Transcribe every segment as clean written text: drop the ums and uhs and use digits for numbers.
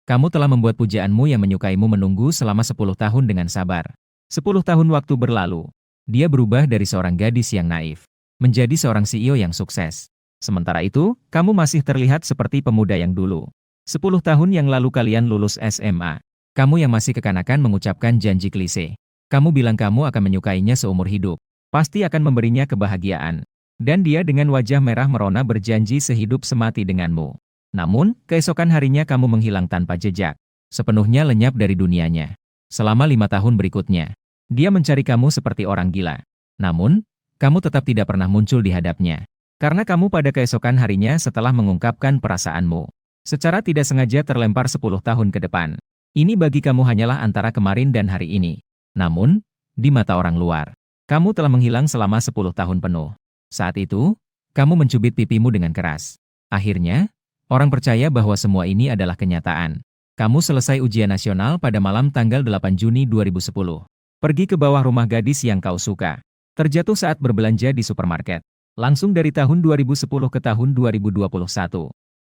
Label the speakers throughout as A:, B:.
A: Kamu telah membuat pujaanmu yang menyukaimu menunggu selama 10 tahun dengan sabar. 10 tahun waktu berlalu. Dia berubah dari seorang gadis yang naif menjadi seorang CEO yang sukses. Sementara itu, kamu masih terlihat seperti pemuda yang dulu. 10 tahun yang lalu kalian lulus SMA. Kamu yang masih kekanakan mengucapkan janji klise. Kamu bilang kamu akan menyukainya seumur hidup. Pasti akan memberinya kebahagiaan. Dan dia dengan wajah merah merona berjanji sehidup semati denganmu. Namun, keesokan harinya kamu menghilang tanpa jejak. Sepenuhnya lenyap dari dunianya. Selama 5 tahun berikutnya, dia mencari kamu seperti orang gila. Namun, kamu tetap tidak pernah muncul di hadapnya. Karena kamu pada keesokan harinya setelah mengungkapkan perasaanmu, secara tidak sengaja terlempar 10 tahun ke depan. Ini bagi kamu hanyalah antara kemarin dan hari ini. Namun, di mata orang luar, kamu telah menghilang selama 10 tahun penuh. Saat itu, kamu mencubit pipimu dengan keras. Akhirnya, orang percaya bahwa semua ini adalah kenyataan. Kamu selesai ujian nasional pada malam tanggal 8 Juni 2010. Pergi ke bawah rumah gadis yang kau suka. Terjatuh saat berbelanja di supermarket. Langsung dari tahun 2010 ke tahun 2021.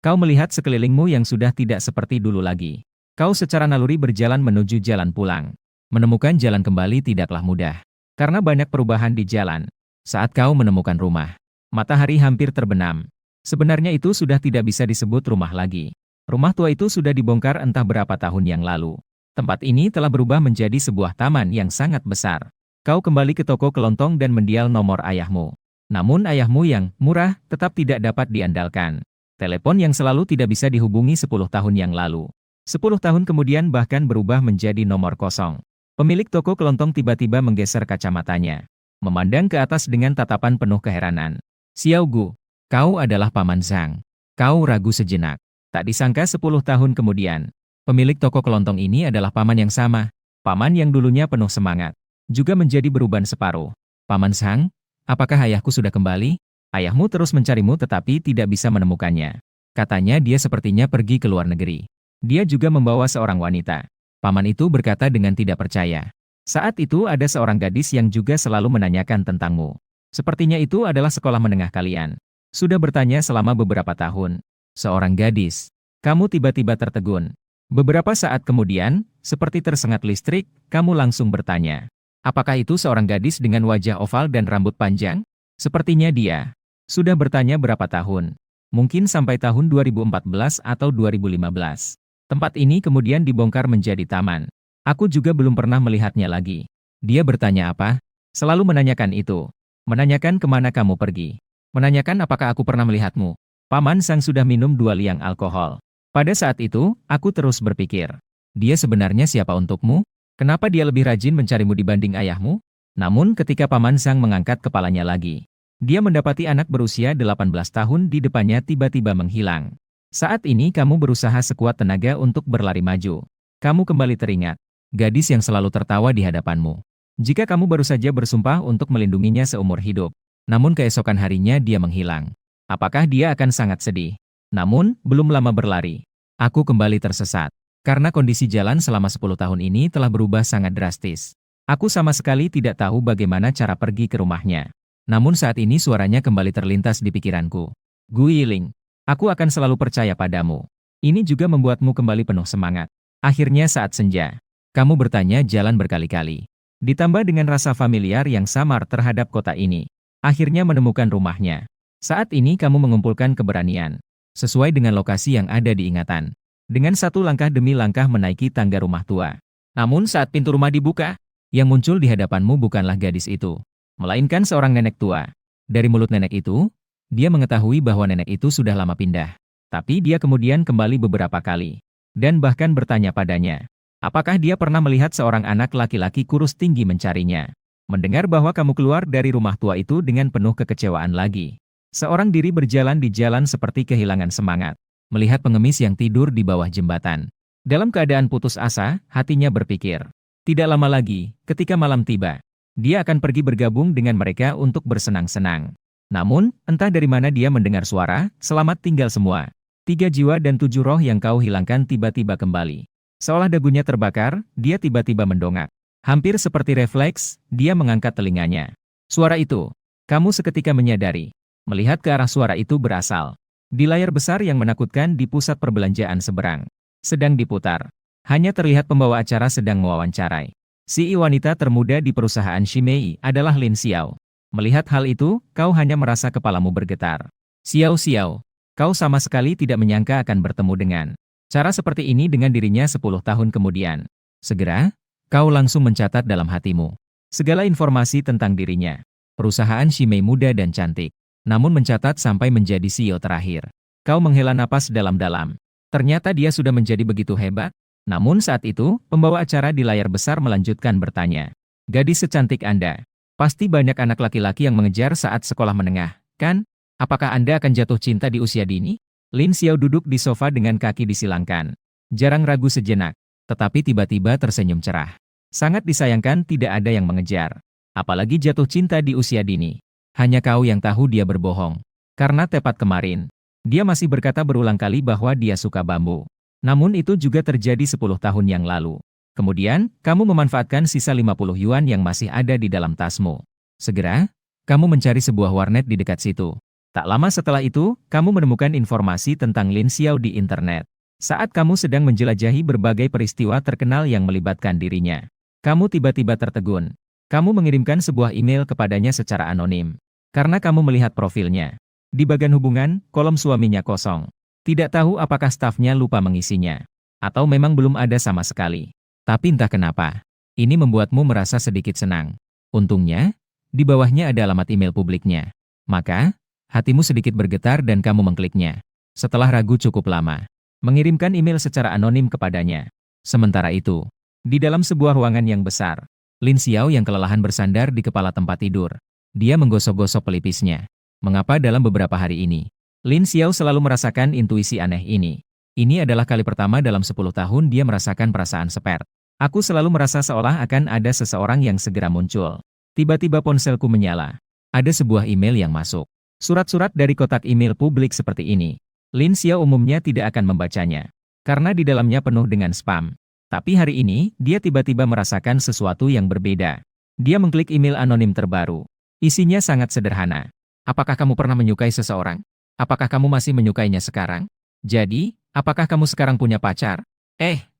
A: Kau melihat sekelilingmu yang sudah tidak seperti dulu lagi. Kau secara naluri berjalan menuju jalan pulang. Menemukan jalan kembali tidaklah mudah. Karena banyak perubahan di jalan. Saat kau menemukan rumah, matahari hampir terbenam. Sebenarnya itu sudah tidak bisa disebut rumah lagi. Rumah tua itu sudah dibongkar entah berapa tahun yang lalu. Tempat ini telah berubah menjadi sebuah taman yang sangat besar. Kau kembali ke toko kelontong dan mendial nomor ayahmu. Namun ayahmu yang murah tetap tidak dapat diandalkan. Telepon yang selalu tidak bisa dihubungi 10 tahun yang lalu. 10 tahun kemudian bahkan berubah menjadi nomor kosong. Pemilik toko kelontong tiba-tiba menggeser kacamatanya. Memandang ke atas dengan tatapan penuh keheranan. Xiao Gu, kau adalah Paman Zhang. Kau ragu sejenak. Tak disangka 10 tahun kemudian, pemilik toko kelontong ini adalah paman yang sama. Paman yang dulunya penuh semangat, juga menjadi beruban separuh. Paman Zhang, apakah ayahku sudah kembali? Ayahmu terus mencarimu tetapi tidak bisa menemukannya. Katanya dia sepertinya pergi ke luar negeri. Dia juga membawa seorang wanita. Paman itu berkata dengan tidak percaya. Saat itu ada seorang gadis yang juga selalu menanyakan tentangmu. Sepertinya itu adalah sekolah menengah kalian. Sudah bertanya selama beberapa tahun. Seorang gadis. Kamu tiba-tiba tertegun. Beberapa saat kemudian, seperti tersengat listrik, kamu langsung bertanya. Apakah itu seorang gadis dengan wajah oval dan rambut panjang? Sepertinya dia. Sudah bertanya berapa tahun? Mungkin sampai tahun 2014 atau 2015. Tempat ini kemudian dibongkar menjadi taman. Aku juga belum pernah melihatnya lagi. Dia bertanya apa? Selalu menanyakan itu. Menanyakan kemana kamu pergi. Menanyakan apakah aku pernah melihatmu. Paman Sang sudah minum 2 liang alkohol. Pada saat itu, aku terus berpikir. Dia sebenarnya siapa untukmu? Kenapa dia lebih rajin mencarimu dibanding ayahmu? Namun ketika Paman Sang mengangkat kepalanya lagi, dia mendapati anak berusia 18 tahun di depannya tiba-tiba menghilang. Saat ini kamu berusaha sekuat tenaga untuk berlari maju. Kamu kembali teringat. Gadis yang selalu tertawa di hadapanmu. Jika kamu baru saja bersumpah untuk melindunginya seumur hidup. Namun keesokan harinya dia menghilang. Apakah dia akan sangat sedih? Namun, belum lama berlari. Aku kembali tersesat. Karena kondisi jalan selama 10 tahun ini telah berubah sangat drastis. Aku sama sekali tidak tahu bagaimana cara pergi ke rumahnya. Namun saat ini suaranya kembali terlintas di pikiranku. Gu Yiling, aku akan selalu percaya padamu. Ini juga membuatmu kembali penuh semangat. Akhirnya saat senja, kamu bertanya jalan berkali-kali. Ditambah dengan rasa familiar yang samar terhadap kota ini. Akhirnya menemukan rumahnya. Saat ini kamu mengumpulkan keberanian. Sesuai dengan lokasi yang ada di ingatan. Dengan satu langkah demi langkah menaiki tangga rumah tua. Namun saat pintu rumah dibuka, yang muncul di hadapanmu bukanlah gadis itu, melainkan seorang nenek tua. Dari mulut nenek itu, dia mengetahui bahwa nenek itu sudah lama pindah. Tapi dia kemudian kembali beberapa kali. Dan bahkan bertanya padanya. Apakah dia pernah melihat seorang anak laki-laki kurus tinggi mencarinya? Mendengar bahwa kamu keluar dari rumah tua itu dengan penuh kekecewaan lagi. Seorang diri berjalan di jalan seperti kehilangan semangat. Melihat pengemis yang tidur di bawah jembatan. Dalam keadaan putus asa, hatinya berpikir. Tidak lama lagi, ketika malam tiba, dia akan pergi bergabung dengan mereka untuk bersenang-senang. Namun, entah dari mana dia mendengar suara, selamat tinggal semua. 3 jiwa dan 7 roh yang kau hilangkan tiba-tiba kembali. Seolah dagunya terbakar, dia tiba-tiba mendongak. Hampir seperti refleks, dia mengangkat telinganya. Suara itu, kamu seketika menyadari. Melihat ke arah suara itu berasal. Di layar besar yang menakutkan di pusat perbelanjaan seberang. sedang diputar. Hanya terlihat pembawa acara sedang mewawancarai. Si wanita termuda di perusahaan Shimei adalah Lin Xiao. Melihat hal itu, kau hanya merasa kepalamu bergetar. Xiao, kau sama sekali tidak menyangka akan bertemu dengan cara seperti ini dengan dirinya 10 tahun kemudian. Segera, kau langsung mencatat dalam hatimu segala informasi tentang dirinya. Perusahaan Shimei muda dan cantik, namun mencatat sampai menjadi CEO terakhir. Kau menghela napas dalam-dalam. Ternyata dia sudah menjadi begitu hebat. Namun saat itu, pembawa acara di layar besar melanjutkan bertanya. Gadis secantik Anda, pasti banyak anak laki-laki yang mengejar saat sekolah menengah, kan? Apakah Anda akan jatuh cinta di usia dini? Lin Xiao duduk di sofa dengan kaki disilangkan. Jarang ragu sejenak, tetapi tiba-tiba tersenyum cerah. Sangat disayangkan tidak ada yang mengejar. Apalagi jatuh cinta di usia dini. Hanya kau yang tahu dia berbohong. Karena tepat kemarin, dia masih berkata berulang kali bahwa dia suka bambu. Namun itu juga terjadi 10 tahun yang lalu. Kemudian, kamu memanfaatkan sisa 50 yuan yang masih ada di dalam tasmu. Segera, kamu mencari sebuah warnet di dekat situ. Tak lama setelah itu, kamu menemukan informasi tentang Lin Xiao di internet. Saat kamu sedang menjelajahi berbagai peristiwa terkenal yang melibatkan dirinya, kamu tiba-tiba tertegun. Kamu mengirimkan sebuah email kepadanya secara anonim. Karena kamu melihat profilnya. Di bagian hubungan, kolom suaminya kosong. Tidak tahu apakah stafnya lupa mengisinya. Atau memang belum ada sama sekali. Tapi entah kenapa, ini membuatmu merasa sedikit senang. Untungnya, di bawahnya ada alamat email publiknya. Maka, hatimu sedikit bergetar dan kamu mengkliknya. Setelah ragu cukup lama, mengirimkan email secara anonim kepadanya. Sementara itu, di dalam sebuah ruangan yang besar, Lin Xiao yang kelelahan bersandar di kepala tempat tidur. Dia menggosok-gosok pelipisnya. Mengapa dalam beberapa hari ini, Lin Xiao selalu merasakan intuisi aneh ini? Ini adalah kali pertama dalam 10 tahun dia merasakan perasaan seperti. Aku selalu merasa seolah akan ada seseorang yang segera muncul. Tiba-tiba ponselku menyala. Ada sebuah email yang masuk. Surat-surat dari kotak email publik seperti ini. Lin Xiao umumnya tidak akan membacanya. Karena di dalamnya penuh dengan spam. Tapi hari ini, dia tiba-tiba merasakan sesuatu yang berbeda. Dia mengklik email anonim terbaru. Isinya sangat sederhana. Apakah kamu pernah menyukai seseorang? Apakah kamu masih menyukainya sekarang? Jadi, apakah kamu sekarang punya pacar?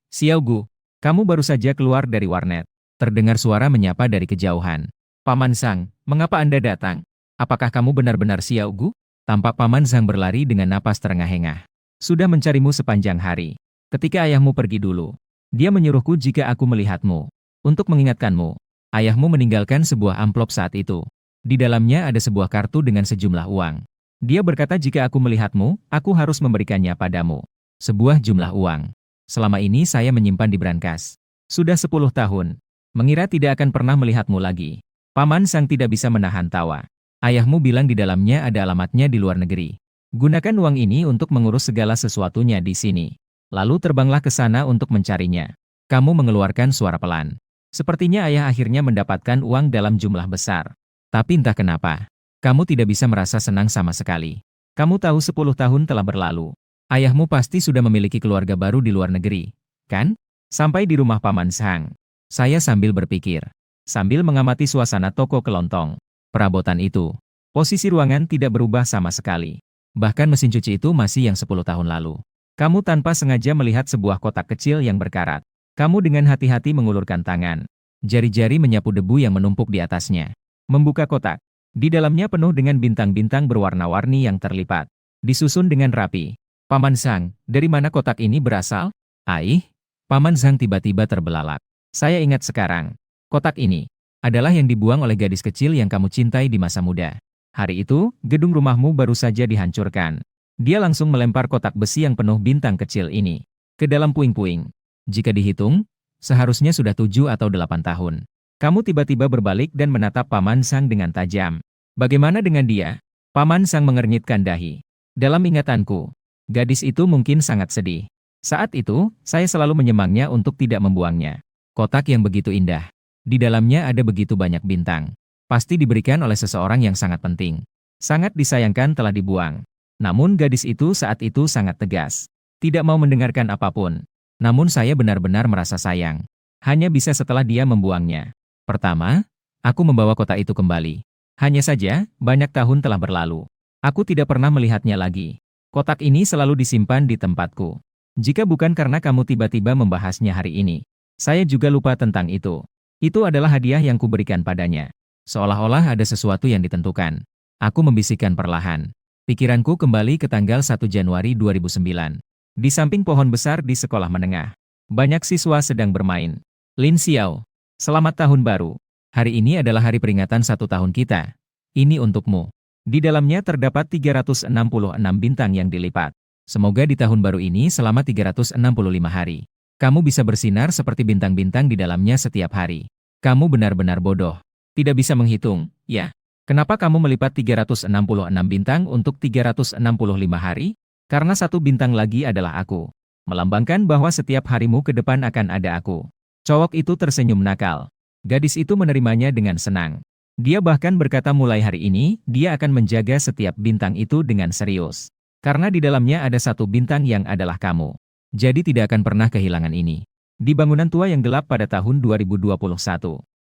A: Xiao Gu, kamu baru saja keluar dari warnet. Terdengar suara menyapa dari kejauhan. Paman Sang, mengapa Anda datang? Apakah kamu benar-benar Xiao Gu? Tampak Paman Sang berlari dengan napas terengah-engah. Sudah mencarimu sepanjang hari. Ketika ayahmu pergi dulu, dia menyuruhku jika aku melihatmu. Untuk mengingatkanmu, ayahmu meninggalkan sebuah amplop saat itu. Di dalamnya ada sebuah kartu dengan sejumlah uang. Dia berkata jika aku melihatmu, aku harus memberikannya padamu. Sebuah jumlah uang. Selama ini saya menyimpan di brankas. Sudah 10 tahun. Mengira tidak akan pernah melihatmu lagi. Paman Sang tidak bisa menahan tawa. Ayahmu bilang di dalamnya ada alamatnya di luar negeri. Gunakan uang ini untuk mengurus segala sesuatunya di sini. Lalu terbanglah ke sana untuk mencarinya. Kamu mengeluarkan suara pelan. Sepertinya ayah akhirnya mendapatkan uang dalam jumlah besar. Tapi entah kenapa, kamu tidak bisa merasa senang sama sekali. Kamu tahu 10 tahun telah berlalu. Ayahmu pasti sudah memiliki keluarga baru di luar negeri, kan? Sampai di rumah Paman Sang. Saya sambil berpikir. Sambil mengamati suasana toko kelontong. Perabotan itu. Posisi ruangan tidak berubah sama sekali. Bahkan mesin cuci itu masih yang 10 tahun lalu. Kamu tanpa sengaja melihat sebuah kotak kecil yang berkarat. Kamu dengan hati-hati mengulurkan tangan. Jari-jari menyapu debu yang menumpuk di atasnya. Membuka kotak. Di dalamnya penuh dengan bintang-bintang berwarna-warni yang terlipat. Disusun dengan rapi. Paman Sang, dari mana kotak ini berasal? Paman Sang tiba-tiba terbelalak. Saya ingat sekarang. Kotak ini adalah yang dibuang oleh gadis kecil yang kamu cintai di masa muda. Hari itu, gedung rumahmu baru saja dihancurkan. Dia langsung melempar kotak besi yang penuh bintang kecil ini ke dalam puing-puing. Jika dihitung, seharusnya sudah 7 atau 8 tahun. Kamu tiba-tiba berbalik dan menatap Paman Sang dengan tajam. Bagaimana dengan dia? Paman Sang mengernyitkan dahi. Dalam ingatanku, gadis itu mungkin sangat sedih. Saat itu, saya selalu menyemangnya untuk tidak membuangnya. Kotak yang begitu indah. Di dalamnya ada begitu banyak bintang. Pasti diberikan oleh seseorang yang sangat penting. Sangat disayangkan telah dibuang. Namun gadis itu saat itu sangat tegas. Tidak mau mendengarkan apapun. Namun saya benar-benar merasa sayang. Hanya bisa setelah dia membuangnya. Pertama, aku membawa kotak itu kembali. Hanya saja, banyak tahun telah berlalu. Aku tidak pernah melihatnya lagi. Kotak ini selalu disimpan di tempatku. Jika bukan karena kamu tiba-tiba membahasnya hari ini, saya juga lupa tentang itu. Itu adalah hadiah yang kuberikan padanya. Seolah-olah ada sesuatu yang ditentukan. Aku membisikkan perlahan. Pikiranku kembali ke tanggal 1 Januari 2009. Di samping pohon besar di sekolah menengah. Banyak siswa sedang bermain. Lin Xiao, selamat tahun baru. Hari ini adalah hari peringatan 1 tahun kita. Ini untukmu. Di dalamnya terdapat 366 bintang yang dilipat. Semoga di tahun baru ini selama 365 hari, kamu bisa bersinar seperti bintang-bintang di dalamnya setiap hari. Kamu benar-benar bodoh. Tidak bisa menghitung, ya. Kenapa kamu melipat 366 bintang untuk 365 hari? Karena satu bintang lagi adalah aku. Melambangkan bahwa setiap harimu ke depan akan ada aku. Cowok itu tersenyum nakal. Gadis itu menerimanya dengan senang. Dia bahkan berkata mulai hari ini, dia akan menjaga setiap bintang itu dengan serius. Karena di dalamnya ada satu bintang yang adalah kamu. Jadi tidak akan pernah kehilangan ini. Di bangunan tua yang gelap pada tahun 2021,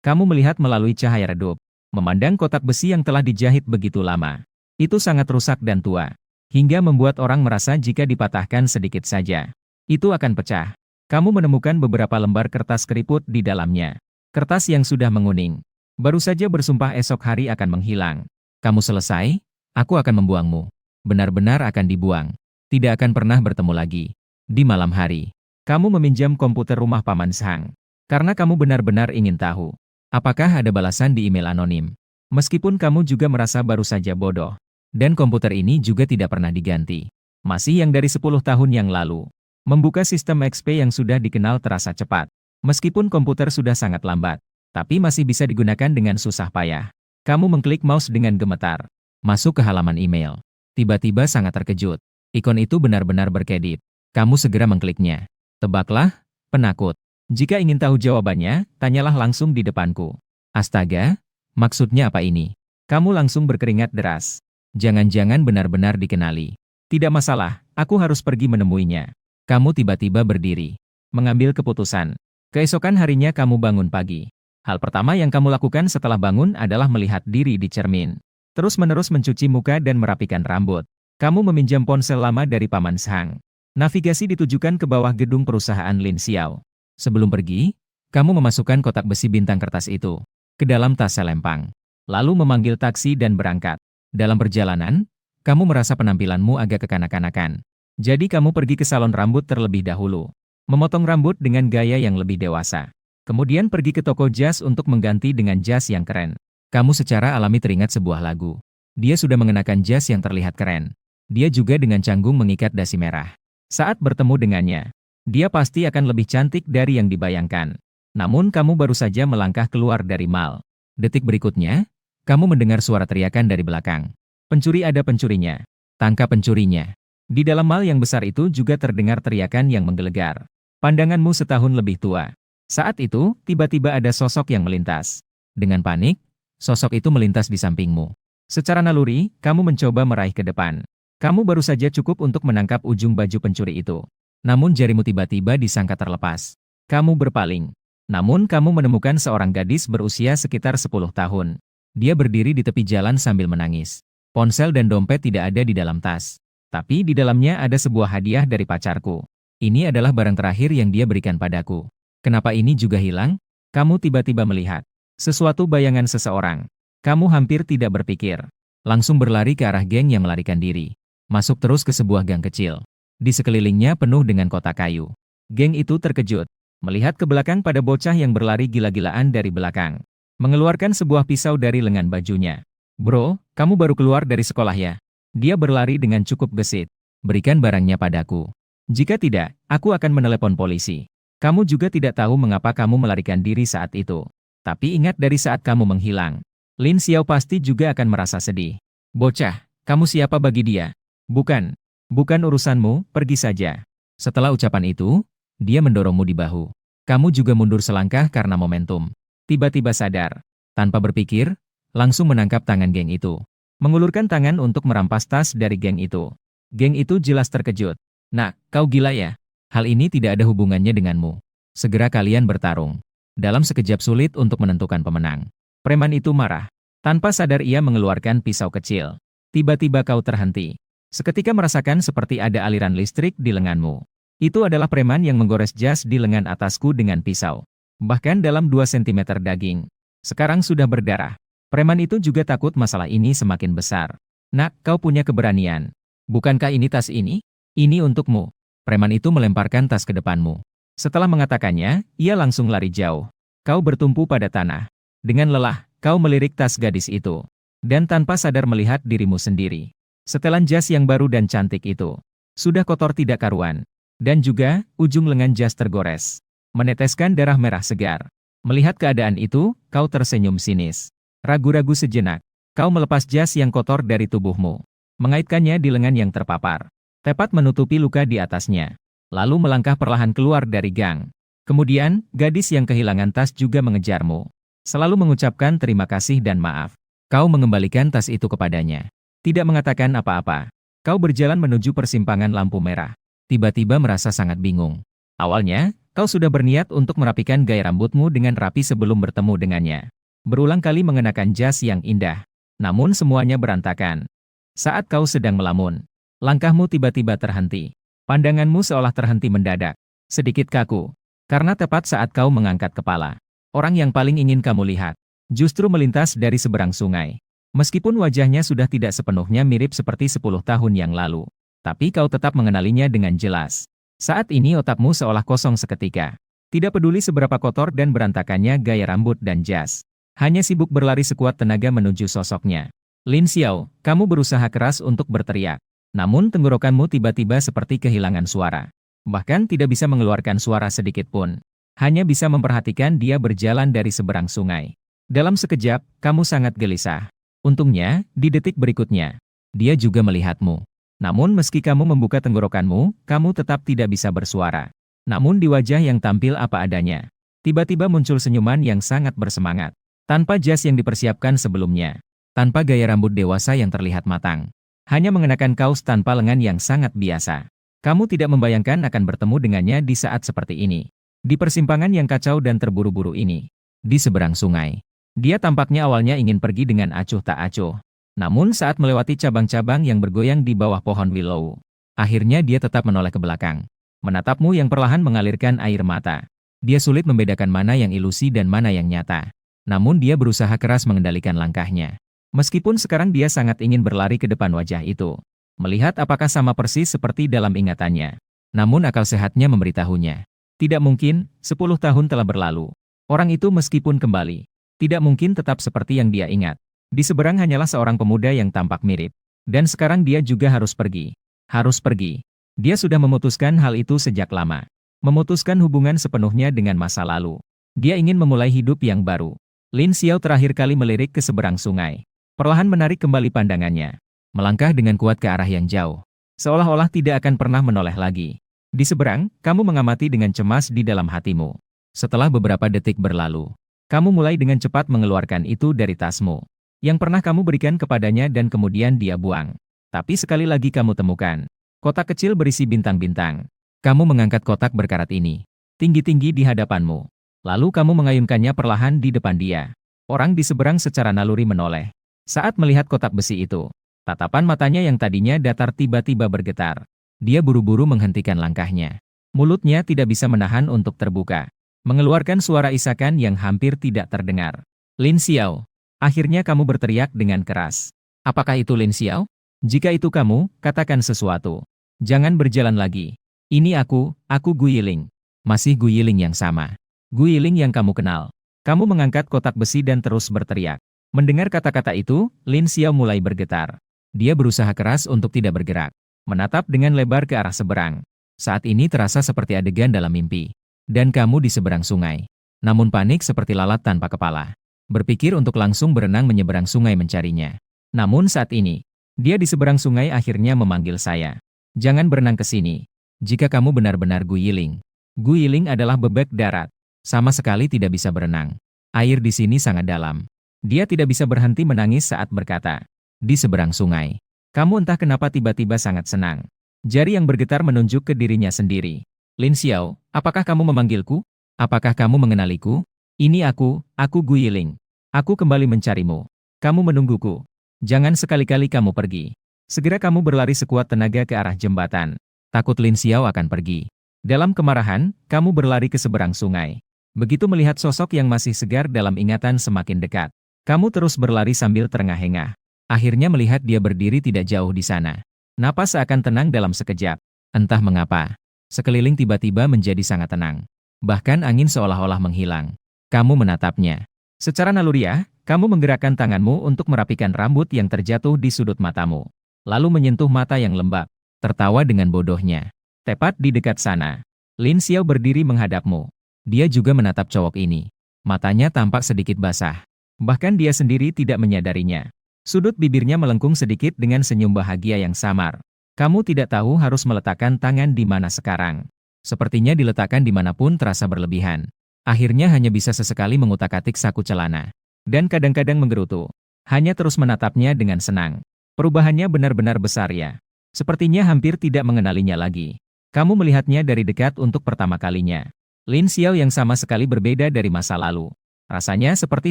A: kamu melihat melalui cahaya redup, memandang kotak besi yang telah dijahit begitu lama. Itu sangat rusak dan tua, hingga membuat orang merasa jika dipatahkan sedikit saja, itu akan pecah. Kamu menemukan beberapa lembar kertas keriput di dalamnya. Kertas yang sudah menguning. Baru saja bersumpah esok hari akan menghilang. Kamu selesai, aku akan membuangmu. Benar-benar akan dibuang. Tidak akan pernah bertemu lagi. Di malam hari, kamu meminjam komputer rumah Paman Sang. Karena kamu benar-benar ingin tahu, apakah ada balasan di email anonim. Meskipun kamu juga merasa baru saja bodoh. Dan komputer ini juga tidak pernah diganti. Masih yang dari 10 tahun yang lalu. Membuka sistem XP yang sudah dikenal terasa cepat. Meskipun komputer sudah sangat lambat, tapi masih bisa digunakan dengan susah payah. Kamu mengklik mouse dengan gemetar. Masuk ke halaman email. Tiba-tiba sangat terkejut. Ikon itu benar-benar berkedip. Kamu segera mengkliknya. Tebaklah, penakut. Jika ingin tahu jawabannya, tanyalah langsung di depanku. Astaga, maksudnya apa ini? Kamu langsung berkeringat deras. Jangan-jangan benar-benar dikenali. Tidak masalah, aku harus pergi menemuinya. Kamu tiba-tiba berdiri. Mengambil keputusan. Keesokan harinya kamu bangun pagi. Hal pertama yang kamu lakukan setelah bangun adalah melihat diri di cermin. Terus-menerus mencuci muka dan merapikan rambut. Kamu meminjam ponsel lama dari Paman Sang. Navigasi ditujukan ke bawah gedung perusahaan Lin Xiao. Sebelum pergi, kamu memasukkan kotak besi bintang kertas itu ke dalam tas selempang. Lalu memanggil taksi dan berangkat. Dalam perjalanan, kamu merasa penampilanmu agak kekanak-kanakan. Jadi kamu pergi ke salon rambut terlebih dahulu. Memotong rambut dengan gaya yang lebih dewasa. Kemudian pergi ke toko jas untuk mengganti dengan jas yang keren. Kamu secara alami teringat sebuah lagu. Dia sudah mengenakan jas yang terlihat keren. Dia juga dengan canggung mengikat dasi merah. Saat bertemu dengannya, dia pasti akan lebih cantik dari yang dibayangkan. Namun kamu baru saja melangkah keluar dari mal. Detik berikutnya, kamu mendengar suara teriakan dari belakang. Pencuri ada pencurinya. Tangkap pencurinya. Di dalam mal yang besar itu juga terdengar teriakan yang menggelegar. Pandanganmu setahun lebih tua. Saat itu, tiba-tiba ada sosok yang melintas. Dengan panik, sosok itu melintas di sampingmu. Secara naluri, kamu mencoba meraih ke depan. Kamu baru saja cukup untuk menangkap ujung baju pencuri itu. Namun jarimu tiba-tiba disangka terlepas. Kamu berpaling. Namun kamu menemukan seorang gadis berusia sekitar 10 tahun. Dia berdiri di tepi jalan sambil menangis. Ponsel dan dompet tidak ada di dalam tas. Tapi di dalamnya ada sebuah hadiah dari pacarku. Ini adalah barang terakhir yang dia berikan padaku. Kenapa ini juga hilang? Kamu tiba-tiba melihat sesuatu bayangan seseorang. Kamu hampir tidak berpikir. Langsung berlari ke arah geng yang melarikan diri. Masuk terus ke sebuah gang kecil. Di sekelilingnya penuh dengan kotak kayu. Geng itu terkejut. Melihat ke belakang pada bocah yang berlari gila-gilaan dari belakang. Mengeluarkan sebuah pisau dari lengan bajunya. Bro, kamu baru keluar dari sekolah ya? Dia berlari dengan cukup gesit. Berikan barangnya padaku. Jika tidak, aku akan menelepon polisi. Kamu juga tidak tahu mengapa kamu melarikan diri saat itu. Tapi ingat dari saat kamu menghilang. Lin Xiao pasti juga akan merasa sedih. Bocah, kamu siapa bagi dia? Bukan urusanmu, pergi saja. Setelah ucapan itu, dia mendorongmu di bahu. Kamu juga mundur selangkah karena momentum. Tiba-tiba sadar. Tanpa berpikir, langsung menangkap tangan geng itu. Mengulurkan tangan untuk merampas tas dari geng itu. Geng itu jelas terkejut. Nak, kau gila ya? Hal ini tidak ada hubungannya denganmu. Segera kalian bertarung. Dalam sekejap sulit untuk menentukan pemenang. Preman itu marah. Tanpa sadar ia mengeluarkan pisau kecil. Tiba-tiba kau terhenti. Seketika merasakan seperti ada aliran listrik di lenganmu. Itu adalah preman yang menggores jas di lengan atasku dengan pisau. Bahkan dalam 2 sentimeter daging. Sekarang sudah berdarah. Preman itu juga takut masalah ini semakin besar. Nak, kau punya keberanian. Bukankah ini tas ini? Ini untukmu. Preman itu melemparkan tas ke depanmu. Setelah mengatakannya, ia langsung lari jauh. Kau bertumpu pada tanah. Dengan lelah, kau melirik tas gadis itu. Dan tanpa sadar melihat dirimu sendiri. Setelan jas yang baru dan cantik itu. Sudah kotor tidak karuan. Dan juga, ujung lengan jas tergores. Meneteskan darah merah segar. Melihat keadaan itu, kau tersenyum sinis. Ragu-ragu sejenak. Kau melepas jas yang kotor dari tubuhmu. Mengaitkannya di lengan yang terpapar. Tepat menutupi luka di atasnya. Lalu melangkah perlahan keluar dari gang. Kemudian, gadis yang kehilangan tas juga mengejarmu. Selalu mengucapkan terima kasih dan maaf. Kau mengembalikan tas itu kepadanya. Tidak mengatakan apa-apa. Kau berjalan menuju persimpangan lampu merah. Tiba-tiba merasa sangat bingung. Awalnya, kau sudah berniat untuk merapikan gaya rambutmu dengan rapi sebelum bertemu dengannya. Berulang kali mengenakan jas yang indah. Namun semuanya berantakan. Saat kau sedang melamun, langkahmu tiba-tiba terhenti. Pandanganmu seolah terhenti mendadak. Sedikit kaku. Karena tepat saat kau mengangkat kepala, orang yang paling ingin kamu lihat, justru melintas dari seberang sungai. Meskipun wajahnya sudah tidak sepenuhnya mirip seperti 10 tahun yang lalu. Tapi kau tetap mengenalinya dengan jelas. Saat ini otakmu seolah kosong seketika. Tidak peduli seberapa kotor dan berantakannya gaya rambut dan jas. Hanya sibuk berlari sekuat tenaga menuju sosoknya. Lin Xiao, kamu berusaha keras untuk berteriak. Namun tenggorokanmu tiba-tiba seperti kehilangan suara. Bahkan tidak bisa mengeluarkan suara sedikit pun. Hanya bisa memperhatikan dia berjalan dari seberang sungai. Dalam sekejap, kamu sangat gelisah. Untungnya, di detik berikutnya, dia juga melihatmu. Namun meski kamu membuka tenggorokanmu, kamu tetap tidak bisa bersuara. Namun di wajah yang tampil apa adanya, tiba-tiba muncul senyuman yang sangat bersemangat. Tanpa jas yang dipersiapkan sebelumnya. Tanpa gaya rambut dewasa yang terlihat matang. Hanya mengenakan kaos tanpa lengan yang sangat biasa. Kamu tidak membayangkan akan bertemu dengannya di saat seperti ini. Di persimpangan yang kacau dan terburu-buru ini. Di seberang sungai. Dia tampaknya awalnya ingin pergi dengan acuh tak acuh. Namun saat melewati cabang-cabang yang bergoyang di bawah pohon willow, akhirnya dia tetap menoleh ke belakang. Menatapmu yang perlahan mengalirkan air mata. Dia sulit membedakan mana yang ilusi dan mana yang nyata. Namun dia berusaha keras mengendalikan langkahnya. Meskipun sekarang dia sangat ingin berlari ke depan wajah itu. Melihat apakah sama persis seperti dalam ingatannya. Namun akal sehatnya memberitahunya. Tidak mungkin, 10 tahun telah berlalu. Orang itu meskipun kembali, tidak mungkin tetap seperti yang dia ingat. Di seberang hanyalah seorang pemuda yang tampak mirip. Dan sekarang dia juga harus pergi. Harus pergi. Dia sudah memutuskan hal itu sejak lama. Memutuskan hubungan sepenuhnya dengan masa lalu. Dia ingin memulai hidup yang baru. Lin Xiao terakhir kali melirik ke seberang sungai. Perlahan menarik kembali pandangannya. Melangkah dengan kuat ke arah yang jauh. Seolah-olah tidak akan pernah menoleh lagi. Di seberang, kamu mengamati dengan cemas di dalam hatimu. Setelah beberapa detik berlalu, kamu mulai dengan cepat mengeluarkan itu dari tasmu. Yang pernah kamu berikan kepadanya dan kemudian dia buang. Tapi sekali lagi kamu temukan. Kotak kecil berisi bintang-bintang. Kamu mengangkat kotak berkarat ini. Tinggi-tinggi di hadapanmu. Lalu kamu mengayunkannya perlahan di depan dia. Orang di seberang secara naluri menoleh. Saat melihat kotak besi itu, tatapan matanya yang tadinya datar tiba-tiba bergetar. Dia buru-buru menghentikan langkahnya. Mulutnya tidak bisa menahan untuk terbuka. Mengeluarkan suara isakan yang hampir tidak terdengar. Lin Xiao. Akhirnya kamu berteriak dengan keras. Apakah itu Lin Xiao? Jika itu kamu, katakan sesuatu. Jangan berjalan lagi. Ini aku Gu Yiling. Masih Gu Yiling yang sama. Gu Yiling yang kamu kenal. Kamu mengangkat kotak besi dan terus berteriak. Mendengar kata-kata itu, Lin Xiao mulai bergetar. Dia berusaha keras untuk tidak bergerak. Menatap dengan lebar ke arah seberang. Saat ini terasa seperti adegan dalam mimpi. Dan kamu di seberang sungai. Namun panik seperti lalat tanpa kepala. Berpikir untuk langsung berenang menyeberang sungai mencarinya. Namun saat ini, dia di seberang sungai akhirnya memanggil saya. Jangan berenang ke sini. Jika kamu benar-benar Gu Yiling. Gu Yiling adalah bebek darat. Sama sekali tidak bisa berenang. Air di sini sangat dalam. Dia tidak bisa berhenti menangis saat berkata. Di seberang sungai. Kamu entah kenapa tiba-tiba sangat senang. Jari yang bergetar menunjuk ke dirinya sendiri. Lin Xiao, apakah kamu memanggilku? Apakah kamu mengenaliku? Ini aku Gu Yiling. Aku kembali mencarimu. Kamu menungguku. Jangan sekali-kali kamu pergi. Segera kamu berlari sekuat tenaga ke arah jembatan. Takut Lin Xiao akan pergi. Dalam kemarahan, kamu berlari ke seberang sungai. Begitu melihat sosok yang masih segar dalam ingatan semakin dekat. Kamu terus berlari sambil terengah-engah. Akhirnya melihat dia berdiri tidak jauh di sana. Napas seakan tenang dalam sekejap. Entah mengapa, sekeliling tiba-tiba menjadi sangat tenang. Bahkan angin seolah-olah menghilang. Kamu menatapnya. Secara naluriah, kamu menggerakkan tanganmu untuk merapikan rambut yang terjatuh di sudut matamu. Lalu menyentuh mata yang lembab. Tertawa dengan bodohnya. Tepat di dekat sana, Lin Xiao berdiri menghadapmu. Dia juga menatap cowok ini. Matanya tampak sedikit basah. Bahkan dia sendiri tidak menyadarinya. Sudut bibirnya melengkung sedikit dengan senyum bahagia yang samar. Kamu tidak tahu harus meletakkan tangan di mana sekarang. Sepertinya diletakkan dimanapun terasa berlebihan. Akhirnya hanya bisa sesekali mengutak-atik saku celana. Dan kadang-kadang menggerutu. Hanya terus menatapnya dengan senang. Perubahannya benar-benar besar ya. Sepertinya hampir tidak mengenalinya lagi. Kamu melihatnya dari dekat untuk pertama kalinya. Lin Xiao yang sama sekali berbeda dari masa lalu. Rasanya seperti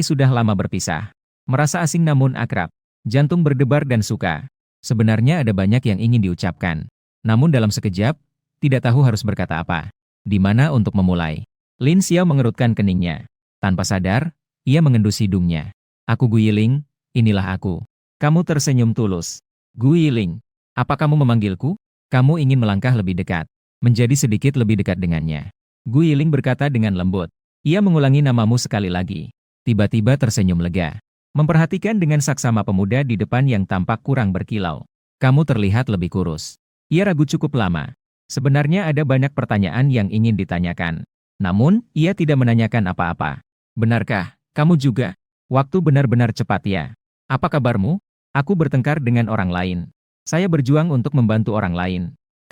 A: sudah lama berpisah. Merasa asing namun akrab. Jantung berdebar dan suka. Sebenarnya ada banyak yang ingin diucapkan. Namun dalam sekejap, tidak tahu harus berkata apa. Di mana untuk memulai. Lin Xiao mengerutkan keningnya. Tanpa sadar, ia mengendus hidungnya. Aku Guiling, inilah aku. Kamu tersenyum tulus. Guiling, apa kamu memanggilku? Kamu ingin melangkah lebih dekat. Menjadi sedikit lebih dekat dengannya. Guiling berkata dengan lembut. Ia mengulangi namamu sekali lagi. Tiba-tiba tersenyum lega. Memperhatikan dengan saksama pemuda di depan yang tampak kurang berkilau. Kamu terlihat lebih kurus. Ia ragu cukup lama. Sebenarnya ada banyak pertanyaan yang ingin ditanyakan. Namun, ia tidak menanyakan apa-apa. Benarkah, kamu juga? Waktu benar-benar cepat ya. Apa kabarmu? Aku bertengkar dengan orang lain. Saya berjuang untuk membantu orang lain.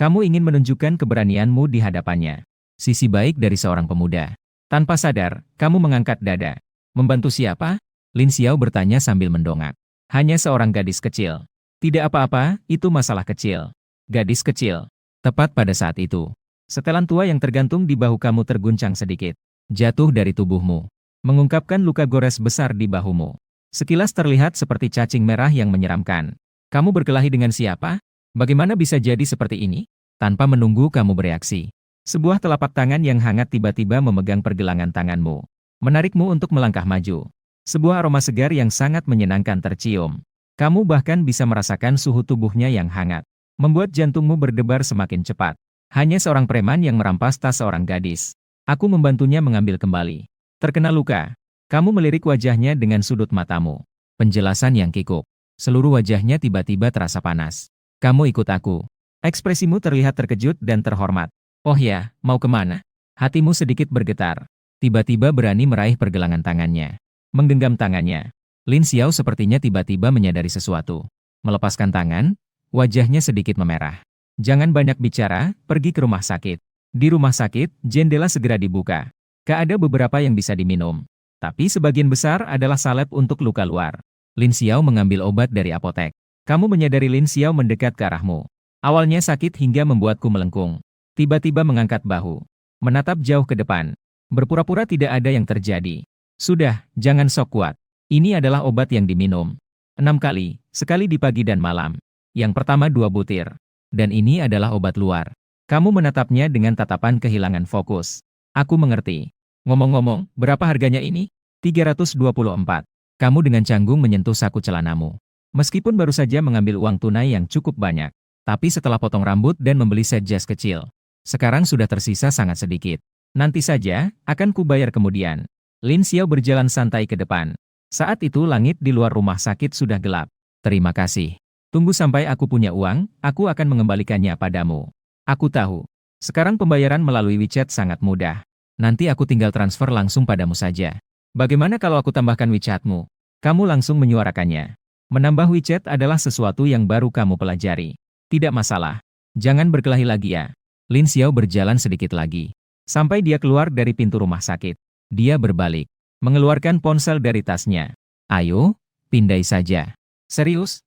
A: Kamu ingin menunjukkan keberanianmu di hadapannya. Sisi baik dari seorang pemuda. Tanpa sadar, kamu mengangkat dada. Membantu siapa? Lin Xiao bertanya sambil mendongak. Hanya seorang gadis kecil. Tidak apa-apa, itu masalah kecil. Gadis kecil. Tepat pada saat itu. Setelan tua yang tergantung di bahu kamu terguncang sedikit. Jatuh dari tubuhmu. Mengungkapkan luka gores besar di bahumu. Sekilas terlihat seperti cacing merah yang menyeramkan. Kamu berkelahi dengan siapa? Bagaimana bisa jadi seperti ini? Tanpa menunggu kamu bereaksi. Sebuah telapak tangan yang hangat tiba-tiba memegang pergelangan tanganmu. Menarikmu untuk melangkah maju. Sebuah aroma segar yang sangat menyenangkan tercium. Kamu bahkan bisa merasakan suhu tubuhnya yang hangat. Membuat jantungmu berdebar semakin cepat. Hanya seorang preman yang merampas tas seorang gadis. Aku membantunya mengambil kembali. Terkena luka. Kamu melirik wajahnya dengan sudut matamu. Penjelasan yang kikuk. Seluruh wajahnya tiba-tiba terasa panas. Kamu ikut aku. Ekspresimu terlihat terkejut dan terhormat. Oh ya, mau kemana? Hatimu sedikit bergetar. Tiba-tiba berani meraih pergelangan tangannya. Menggenggam tangannya. Lin Xiao sepertinya tiba-tiba menyadari sesuatu. Melepaskan tangan, wajahnya sedikit memerah. Jangan banyak bicara, pergi ke rumah sakit. Di rumah sakit, jendela segera dibuka. Ada beberapa yang bisa diminum. Tapi sebagian besar adalah salep untuk luka luar. Lin Xiao mengambil obat dari apotek. Kamu menyadari Lin Xiao mendekat ke arahmu. Awalnya sakit hingga membuatku melengkung. Tiba-tiba mengangkat bahu. Menatap jauh ke depan. Berpura-pura tidak ada yang terjadi. Sudah, jangan sok kuat. Ini adalah obat yang diminum. 6 kali, sekali di pagi dan malam. Yang pertama 2 butir. Dan ini adalah obat luar. Kamu menatapnya dengan tatapan kehilangan fokus. Aku mengerti. Ngomong-ngomong, berapa harganya ini? 324. Kamu dengan canggung menyentuh saku celanamu. Meskipun baru saja mengambil uang tunai yang cukup banyak. Tapi setelah potong rambut dan membeli set jas kecil. Sekarang sudah tersisa sangat sedikit. Nanti saja, akan kubayar kemudian. Lin Xiao berjalan santai ke depan. Saat itu langit di luar rumah sakit sudah gelap. Terima kasih. Tunggu sampai aku punya uang, aku akan mengembalikannya padamu. Aku tahu. Sekarang pembayaran melalui WeChat sangat mudah. Nanti aku tinggal transfer langsung padamu saja. Bagaimana kalau aku tambahkan WeChatmu? Kamu langsung menyuarakannya. Menambah WeChat adalah sesuatu yang baru kamu pelajari. Tidak masalah. Jangan berkelahi lagi ya. Lin Xiao berjalan sedikit lagi. Sampai dia keluar dari pintu rumah sakit. Dia berbalik. Mengeluarkan ponsel dari tasnya. Ayo, pindai saja. Serius?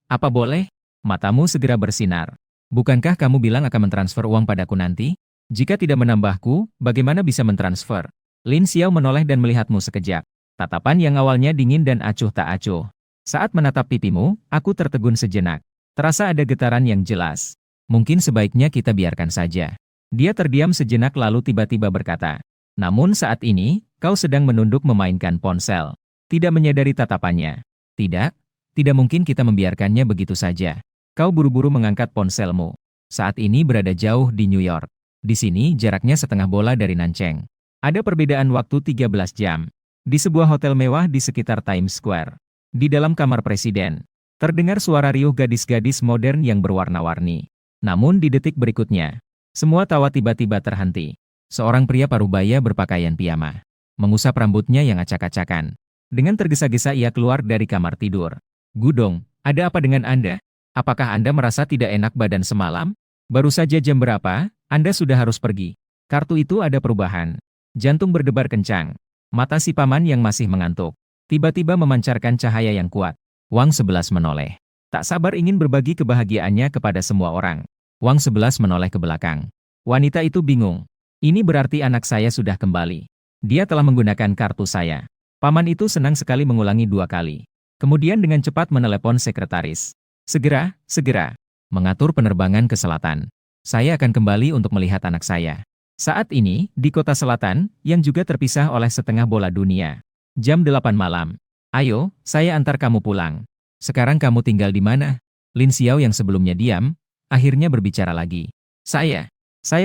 A: Apa boleh? Matamu segera bersinar. Bukankah kamu bilang akan mentransfer uang padaku nanti? Jika tidak menambahku, bagaimana bisa mentransfer? Lin Xiao menoleh dan melihatmu sekejap. Tatapan yang awalnya dingin dan acuh tak acuh. Saat menatap pipimu, aku tertegun sejenak. Terasa ada getaran yang jelas. Mungkin sebaiknya kita biarkan saja. Dia terdiam sejenak lalu tiba-tiba berkata, namun saat ini, kau sedang menunduk memainkan ponsel. Tidak menyadari tatapannya. Tidak, tidak mungkin kita membiarkannya begitu saja. Kau buru-buru mengangkat ponselmu. Saat ini berada jauh di New York. Di sini jaraknya setengah bola dari Nancheng. Ada perbedaan waktu 13 jam. Di sebuah hotel mewah di sekitar Times Square. Di dalam kamar presiden, terdengar suara riuh gadis-gadis modern yang berwarna-warni. Namun di detik berikutnya, semua tawa tiba-tiba terhenti. Seorang pria parubaya berpakaian piyama, mengusap rambutnya yang acak-acakan. Dengan tergesa-gesa ia keluar dari kamar tidur. Gudong, ada apa dengan Anda? Apakah Anda merasa tidak enak badan semalam? Baru saja jam berapa, Anda sudah harus pergi. Kartu itu ada perubahan. Jantung berdebar kencang. Mata si paman yang masih mengantuk tiba-tiba memancarkan cahaya yang kuat. Wang 11 menoleh. Tak sabar ingin berbagi kebahagiaannya kepada semua orang. Wang 11 menoleh ke belakang. Wanita itu bingung. Ini berarti anak saya sudah kembali. Dia telah menggunakan kartu saya. Paman itu senang sekali mengulangi 2 kali. Kemudian dengan cepat menelepon sekretaris. Segera, segera. Mengatur penerbangan ke selatan. Saya akan kembali untuk melihat anak saya. Saat ini, di kota selatan, yang juga terpisah oleh setengah bola dunia. Jam 8 malam. Ayo, saya antar kamu pulang. Sekarang kamu tinggal di mana? Lin Xiao yang sebelumnya diam, akhirnya berbicara lagi. Saya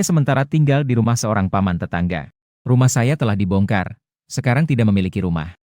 A: sementara tinggal di rumah seorang paman tetangga. Rumah saya telah dibongkar. Sekarang tidak memiliki rumah.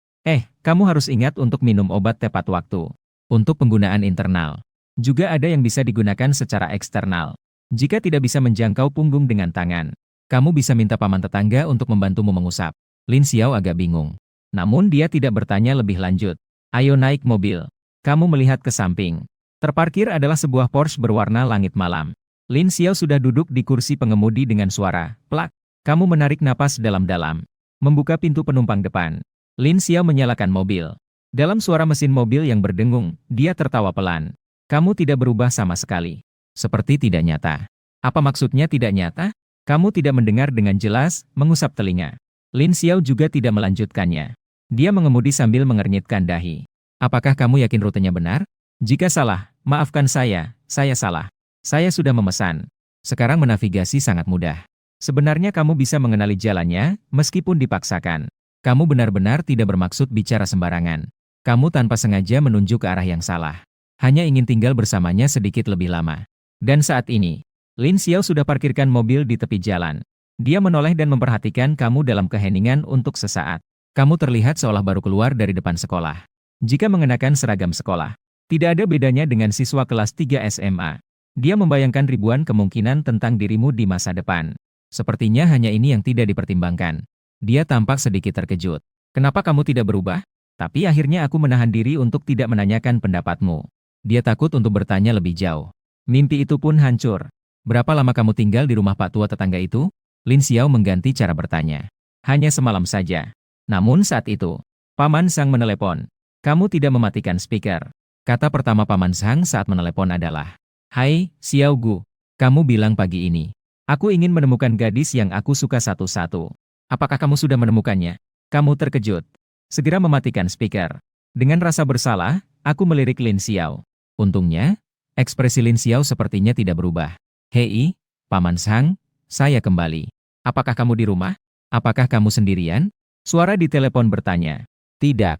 A: Kamu harus ingat untuk minum obat tepat waktu. Untuk penggunaan internal. Juga ada yang bisa digunakan secara eksternal. Jika tidak bisa menjangkau punggung dengan tangan, kamu bisa minta paman tetangga untuk membantumu mengusap. Lin Xiao agak bingung. Namun dia tidak bertanya lebih lanjut. Ayo naik mobil. Kamu melihat ke samping. Terparkir adalah sebuah Porsche berwarna langit malam. Lin Xiao sudah duduk di kursi pengemudi dengan suara, plak. Kamu menarik napas dalam-dalam. Membuka pintu penumpang depan. Lin Xiao menyalakan mobil. Dalam suara mesin mobil yang berdengung, dia tertawa pelan. Kamu tidak berubah sama sekali. Seperti tidak nyata. Apa maksudnya tidak nyata? Kamu tidak mendengar dengan jelas, mengusap telinga. Lin Xiao juga tidak melanjutkannya. Dia mengemudi sambil mengernyitkan dahi. Apakah kamu yakin rutenya benar? Jika salah, maafkan saya salah. Saya sudah memesan. Sekarang menavigasi sangat mudah. Sebenarnya kamu bisa mengenali jalannya, meskipun dipaksakan. Kamu benar-benar tidak bermaksud bicara sembarangan. Kamu tanpa sengaja menunjuk ke arah yang salah. Hanya ingin tinggal bersamanya sedikit lebih lama. Dan saat ini, Lin Xiao sudah parkirkan mobil di tepi jalan. Dia menoleh dan memperhatikan kamu dalam keheningan untuk sesaat. Kamu terlihat seolah baru keluar dari depan sekolah. Jika mengenakan seragam sekolah, tidak ada bedanya dengan siswa kelas 3 SMA. Dia membayangkan ribuan kemungkinan tentang dirimu di masa depan. Sepertinya hanya ini yang tidak dipertimbangkan. Dia tampak sedikit terkejut. Kenapa kamu tidak berubah? Tapi akhirnya aku menahan diri untuk tidak menanyakan pendapatmu. Dia takut untuk bertanya lebih jauh. Mimpi itu pun hancur. Berapa lama kamu tinggal di rumah Pak Tua tetangga itu? Lin Xiao mengganti cara bertanya. Hanya semalam saja. Namun saat itu, Paman Sang menelepon. Kamu tidak mematikan speaker. Kata pertama Paman Sang saat menelepon adalah, Hai, Xiao Gu. Kamu bilang pagi ini. Aku ingin menemukan gadis yang aku suka satu-satu. Apakah kamu sudah menemukannya? Kamu terkejut. Segera mematikan speaker. Dengan rasa bersalah, aku melirik Lin Xiao. Untungnya, ekspresi Lin Xiao sepertinya tidak berubah. Hei, Paman Sang, saya kembali. Apakah kamu di rumah? Apakah kamu sendirian? Suara di telepon bertanya. Tidak.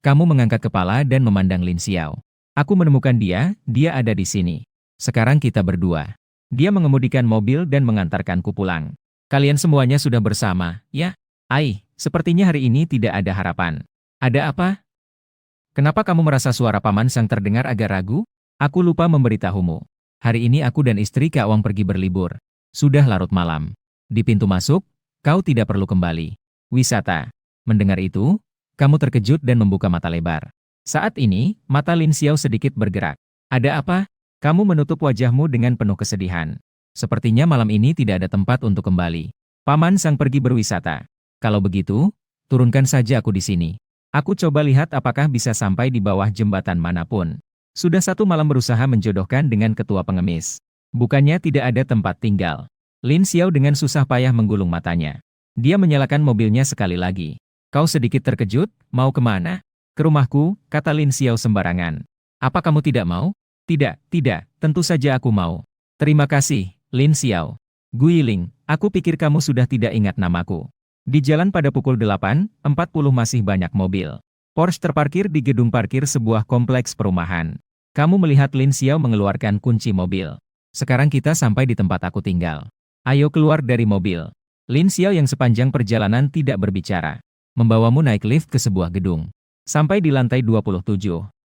A: Kamu mengangkat kepala dan memandang Lin Xiao. Aku menemukan dia ada di sini. Sekarang kita berdua. Dia mengemudikan mobil dan mengantarkanku pulang. Kalian semuanya sudah bersama, ya? Sepertinya hari ini tidak ada harapan. Ada apa? Kenapa kamu merasa suara Paman Sang terdengar agak ragu? Aku lupa memberitahumu. Hari ini aku dan istri Kak Wang pergi berlibur. Sudah larut malam. Di pintu masuk, kau tidak perlu kembali. Wisata. Mendengar itu, kamu terkejut dan membuka mata lebar. Saat ini, mata Lin Xiao sedikit bergerak. Ada apa? Kamu menutup wajahmu dengan penuh kesedihan. Sepertinya malam ini tidak ada tempat untuk kembali. Paman Sang pergi berwisata. Kalau begitu, turunkan saja aku di sini. Aku coba lihat apakah bisa sampai di bawah jembatan manapun. Sudah 1 malam berusaha menjodohkan dengan ketua pengemis. Bukannya tidak ada tempat tinggal. Lin Xiao dengan susah payah menggulung matanya. Dia menyalakan mobilnya sekali lagi. Kau sedikit terkejut, mau kemana? Ke rumahku, kata Lin Xiao sembarangan. Apa kamu tidak mau? Tidak, tentu saja aku mau. Terima kasih, Lin Xiao. Guiling, aku pikir kamu sudah tidak ingat namaku. Di jalan pada pukul 8.40 masih banyak mobil. Porsche terparkir di gedung parkir sebuah kompleks perumahan. Kamu melihat Lin Xiao mengeluarkan kunci mobil. Sekarang kita sampai di tempat aku tinggal. Ayo keluar dari mobil. Lin Xiao yang sepanjang perjalanan tidak berbicara. Membawamu naik lift ke sebuah gedung. Sampai di lantai 27.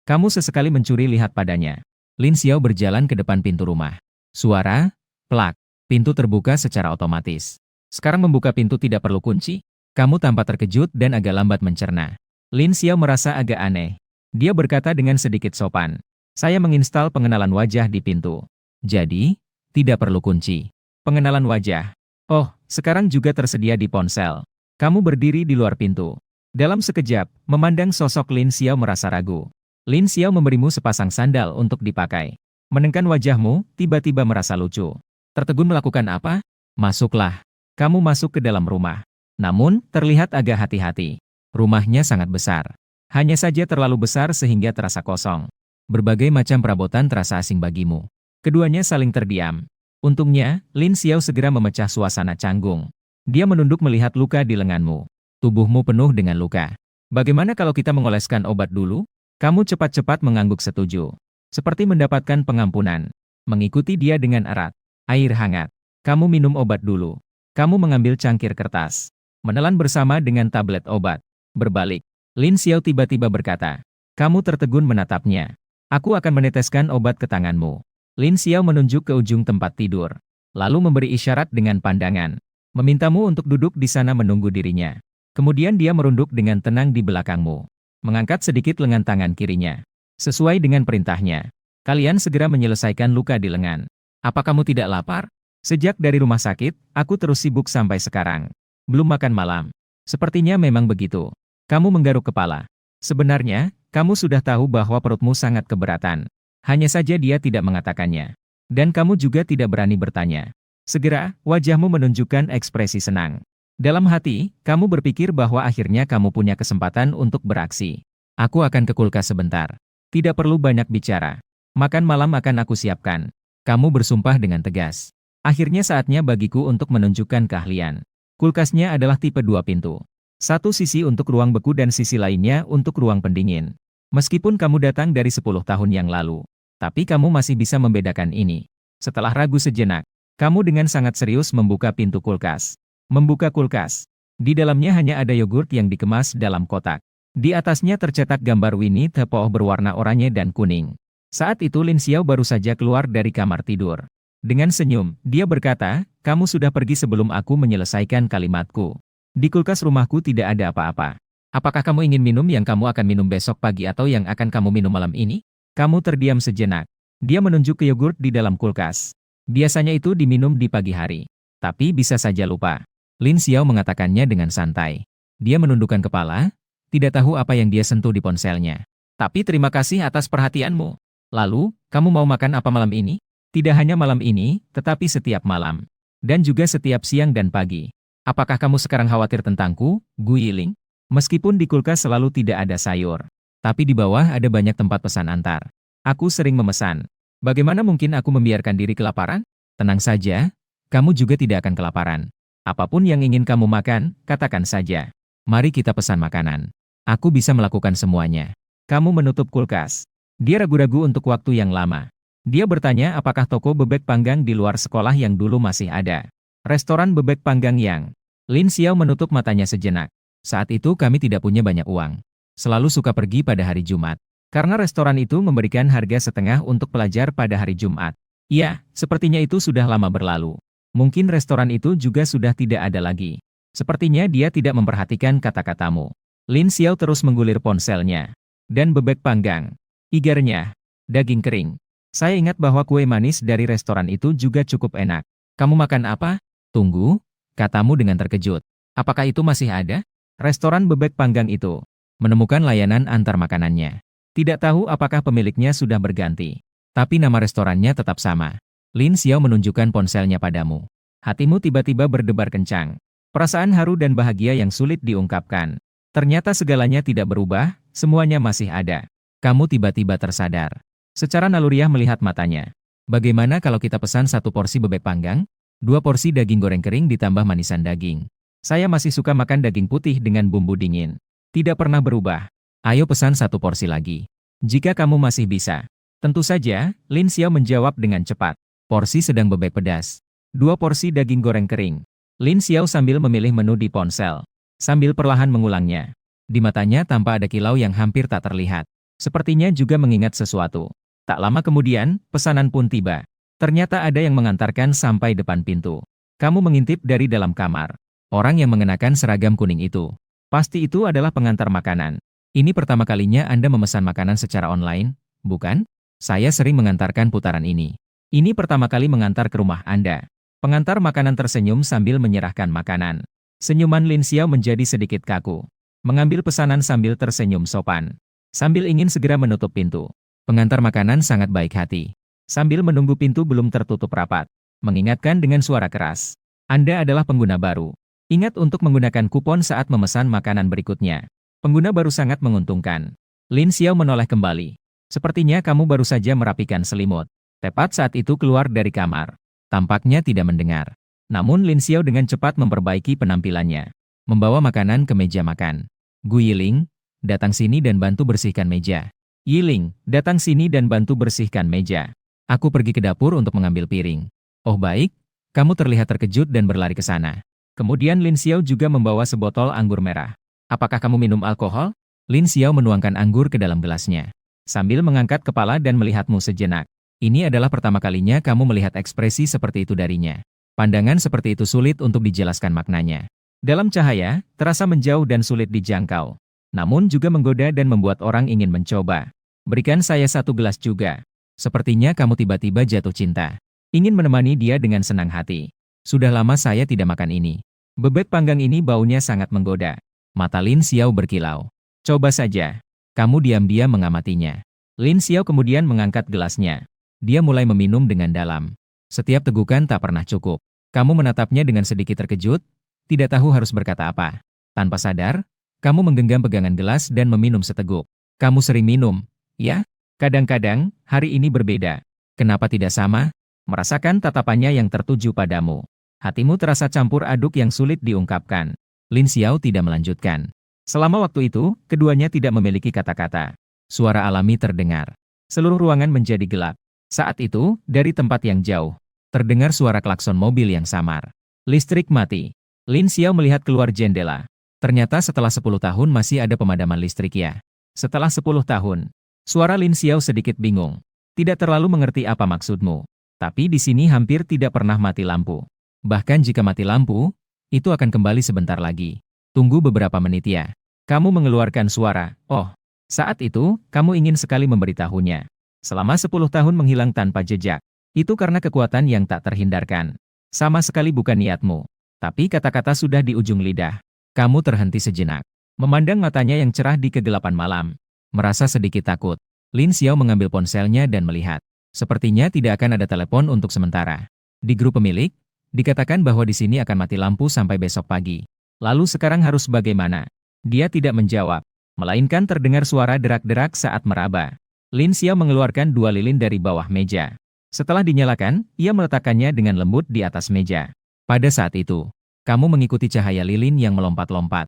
A: Kamu sesekali mencuri lihat padanya. Lin Xiao berjalan ke depan pintu rumah. Suara, plak. Pintu terbuka secara otomatis. Sekarang membuka pintu tidak perlu kunci. Kamu tampak terkejut dan agak lambat mencerna. Lin Xiao merasa agak aneh. Dia berkata dengan sedikit sopan. Saya menginstal pengenalan wajah di pintu. Jadi, tidak perlu kunci. Pengenalan wajah. Oh, sekarang juga tersedia di ponsel. Kamu berdiri di luar pintu. Dalam sekejap, memandang sosok Lin Xiao merasa ragu. Lin Xiao memberimu sepasang sandal untuk dipakai. Menengkan wajahmu, tiba-tiba merasa lucu. Tertegun melakukan apa? Masuklah. Kamu masuk ke dalam rumah. Namun, terlihat agak hati-hati. Rumahnya sangat besar. Hanya saja terlalu besar sehingga terasa kosong. Berbagai macam perabotan terasa asing bagimu. Keduanya saling terdiam. Untungnya, Lin Xiao segera memecah suasana canggung. Dia menunduk melihat luka di lenganmu. Tubuhmu penuh dengan luka. Bagaimana kalau kita mengoleskan obat dulu? Kamu cepat-cepat mengangguk setuju. Seperti mendapatkan pengampunan. Mengikuti dia dengan erat. Air hangat. Kamu minum obat dulu. Kamu mengambil cangkir kertas. Menelan bersama dengan tablet obat. Berbalik. Lin Xiao tiba-tiba berkata. Kamu tertegun menatapnya. Aku akan meneteskan obat ke tanganmu. Lin Xiao menunjuk ke ujung tempat tidur. Lalu memberi isyarat dengan pandangan. Memintamu untuk duduk di sana menunggu dirinya. Kemudian dia merunduk dengan tenang di belakangmu. Mengangkat sedikit lengan tangan kirinya. Sesuai dengan perintahnya. Kalian segera menyelesaikan luka di lengan. Apa kamu tidak lapar? Sejak dari rumah sakit, aku terus sibuk sampai sekarang. Belum makan malam. Sepertinya memang begitu. Kamu menggaruk kepala. Sebenarnya, kamu sudah tahu bahwa perutmu sangat keberatan. Hanya saja dia tidak mengatakannya. Dan kamu juga tidak berani bertanya. Segera, wajahmu menunjukkan ekspresi senang. Dalam hati, kamu berpikir bahwa akhirnya kamu punya kesempatan untuk beraksi. Aku akan ke kulkas sebentar. Tidak perlu banyak bicara. Makan malam akan aku siapkan. Kamu bersumpah dengan tegas. Akhirnya saatnya bagiku untuk menunjukkan keahlian. Kulkasnya adalah tipe 2 pintu. Satu sisi untuk ruang beku dan sisi lainnya untuk ruang pendingin. Meskipun kamu datang dari 10 tahun yang lalu, tapi kamu masih bisa membedakan ini. Setelah ragu sejenak, kamu dengan sangat serius membuka pintu kulkas. Membuka kulkas. Di dalamnya hanya ada yogurt yang dikemas dalam kotak. Di atasnya tercetak gambar Winnie the Pooh berwarna oranye dan kuning. Saat itu Lin Xiao baru saja keluar dari kamar tidur. Dengan senyum, dia berkata, kamu sudah pergi sebelum aku menyelesaikan kalimatku. Di kulkas rumahku tidak ada apa-apa. Apakah kamu ingin minum yang kamu akan minum besok pagi atau yang akan kamu minum malam ini? Kamu terdiam sejenak. Dia menunjuk ke yogurt di dalam kulkas. Biasanya itu diminum di pagi hari. Tapi bisa saja lupa. Lin Xiao mengatakannya dengan santai. Dia menundukkan kepala, tidak tahu apa yang dia sentuh di ponselnya. Tapi terima kasih atas perhatianmu. Lalu, kamu mau makan apa malam ini? Tidak hanya malam ini, tetapi setiap malam. Dan juga setiap siang dan pagi. Apakah kamu sekarang khawatir tentangku, Gu Yiling? Meskipun di kulkas selalu tidak ada sayur. Tapi di bawah ada banyak tempat pesan antar. Aku sering memesan. Bagaimana mungkin aku membiarkan diri kelaparan? Tenang saja, kamu juga tidak akan kelaparan. Apapun yang ingin kamu makan, katakan saja. Mari kita pesan makanan. Aku bisa melakukan semuanya. Kamu menutup kulkas. Dia ragu-ragu untuk waktu yang lama. Dia bertanya apakah toko bebek panggang di luar sekolah yang dulu masih ada. Restoran bebek panggang yang. Lin Xiao menutup matanya sejenak. Saat itu kami tidak punya banyak uang. Selalu suka pergi pada hari Jumat. Karena restoran itu memberikan harga setengah untuk pelajar pada hari Jumat. Ya, sepertinya itu sudah lama berlalu. Mungkin restoran itu juga sudah tidak ada lagi. Sepertinya dia tidak memperhatikan kata-katamu. Lin Xiao terus menggulir ponselnya. Dan bebek panggang. Igarnya. Daging kering. Saya ingat bahwa kue manis dari restoran itu juga cukup enak. Kamu makan apa? Tunggu, katamu dengan terkejut. Apakah itu masih ada? Restoran bebek panggang itu. Menemukan layanan antar makanannya. Tidak tahu apakah pemiliknya sudah berganti. Tapi nama restorannya tetap sama. Lin Xiao menunjukkan ponselnya padamu. Hatimu tiba-tiba berdebar kencang. Perasaan haru dan bahagia yang sulit diungkapkan. Ternyata segalanya tidak berubah, semuanya masih ada. Kamu tiba-tiba tersadar. Secara naluriah melihat matanya. Bagaimana kalau kita pesan satu porsi bebek panggang? 2 porsi daging goreng kering ditambah manisan daging. Saya masih suka makan daging putih dengan bumbu dingin. Tidak pernah berubah. Ayo pesan 1 porsi lagi. Jika kamu masih bisa. Tentu saja, Lin Xiao menjawab dengan cepat. Porsi sedang bebek pedas. 2 porsi daging goreng kering. Lin Xiao sambil memilih menu di ponsel. Sambil perlahan mengulangnya. Di matanya tanpa ada kilau yang hampir tak terlihat. Sepertinya juga mengingat sesuatu. Tak lama kemudian, pesanan pun tiba. Ternyata ada yang mengantarkan sampai depan pintu. Kamu mengintip dari dalam kamar. Orang yang mengenakan seragam kuning itu. Pasti itu adalah pengantar makanan. Ini pertama kalinya Anda memesan makanan secara online, bukan? Saya sering mengantarkan putaran ini. Ini pertama kali mengantar ke rumah Anda. Pengantar makanan tersenyum sambil menyerahkan makanan. Senyuman Lin Xiao menjadi sedikit kaku. Mengambil pesanan sambil tersenyum sopan. Sambil ingin segera menutup pintu. Pengantar makanan sangat baik hati. Sambil menunggu pintu belum tertutup rapat. Mengingatkan dengan suara keras. Anda adalah pengguna baru. Ingat untuk menggunakan kupon saat memesan makanan berikutnya. Pengguna baru sangat menguntungkan. Lin Xiao menoleh kembali. Sepertinya kamu baru saja merapikan selimut. Tepat saat itu keluar dari kamar. Tampaknya tidak mendengar. Namun Lin Xiao dengan cepat memperbaiki penampilannya. Membawa makanan ke meja makan. Gu Yiling, datang sini dan bantu bersihkan meja. Yiling, datang sini dan bantu bersihkan meja. Aku pergi ke dapur untuk mengambil piring. Oh baik, kamu terlihat terkejut dan berlari ke sana. Kemudian Lin Xiao juga membawa sebotol anggur merah. Apakah kamu minum alkohol? Lin Xiao menuangkan anggur ke dalam gelasnya. Sambil mengangkat kepala dan melihatmu sejenak. Ini adalah pertama kalinya kamu melihat ekspresi seperti itu darinya. Pandangan seperti itu sulit untuk dijelaskan maknanya. Dalam cahaya, terasa menjauh dan sulit dijangkau. Namun juga menggoda dan membuat orang ingin mencoba. Berikan saya 1 gelas juga. Sepertinya kamu tiba-tiba jatuh cinta. Ingin menemani dia dengan senang hati. Sudah lama saya tidak makan ini. Bebek panggang ini baunya sangat menggoda. Mata Lin Xiao berkilau. Coba saja. Kamu diam-diam mengamatinya. Lin Xiao kemudian mengangkat gelasnya. Dia mulai meminum dengan dalam. Setiap tegukan tak pernah cukup. Kamu menatapnya dengan sedikit terkejut, tidak tahu harus berkata apa. Tanpa sadar, kamu menggenggam pegangan gelas dan meminum seteguk. Kamu sering minum, ya? Kadang-kadang, hari ini berbeda. Kenapa tidak sama? Merasakan tatapannya yang tertuju padamu. Hatimu terasa campur aduk yang sulit diungkapkan. Lin Xiao tidak melanjutkan. Selama waktu itu, keduanya tidak memiliki kata-kata. Suara alami terdengar. Seluruh ruangan menjadi gelap. Saat itu, dari tempat yang jauh, terdengar suara klakson mobil yang samar. Listrik mati. Lin Xiao melihat keluar jendela. Ternyata setelah 10 tahun masih ada pemadaman listrik ya. Setelah 10 tahun. Suara Lin Xiao sedikit bingung. Tidak terlalu mengerti apa maksudmu. Tapi di sini hampir tidak pernah mati lampu. Bahkan jika mati lampu, itu akan kembali sebentar lagi. Tunggu beberapa menit ya. Kamu mengeluarkan suara, oh. Saat itu, kamu ingin sekali memberitahunya. Selama 10 tahun menghilang tanpa jejak. Itu karena kekuatan yang tak terhindarkan. Sama sekali bukan niatmu. Tapi kata-kata sudah di ujung lidah. Kamu terhenti sejenak. Memandang matanya yang cerah di kegelapan malam. Merasa sedikit takut. Lin Xiao mengambil ponselnya dan melihat. Sepertinya tidak akan ada telepon untuk sementara. Di grup pemilik, dikatakan bahwa di sini akan mati lampu sampai besok pagi. Lalu sekarang harus bagaimana? Dia tidak menjawab. Melainkan terdengar suara derak-derak saat meraba. Lin Xiao mengeluarkan 2 lilin dari bawah meja. Setelah dinyalakan, ia meletakkannya dengan lembut di atas meja. Pada saat itu, kamu mengikuti cahaya lilin yang melompat-lompat.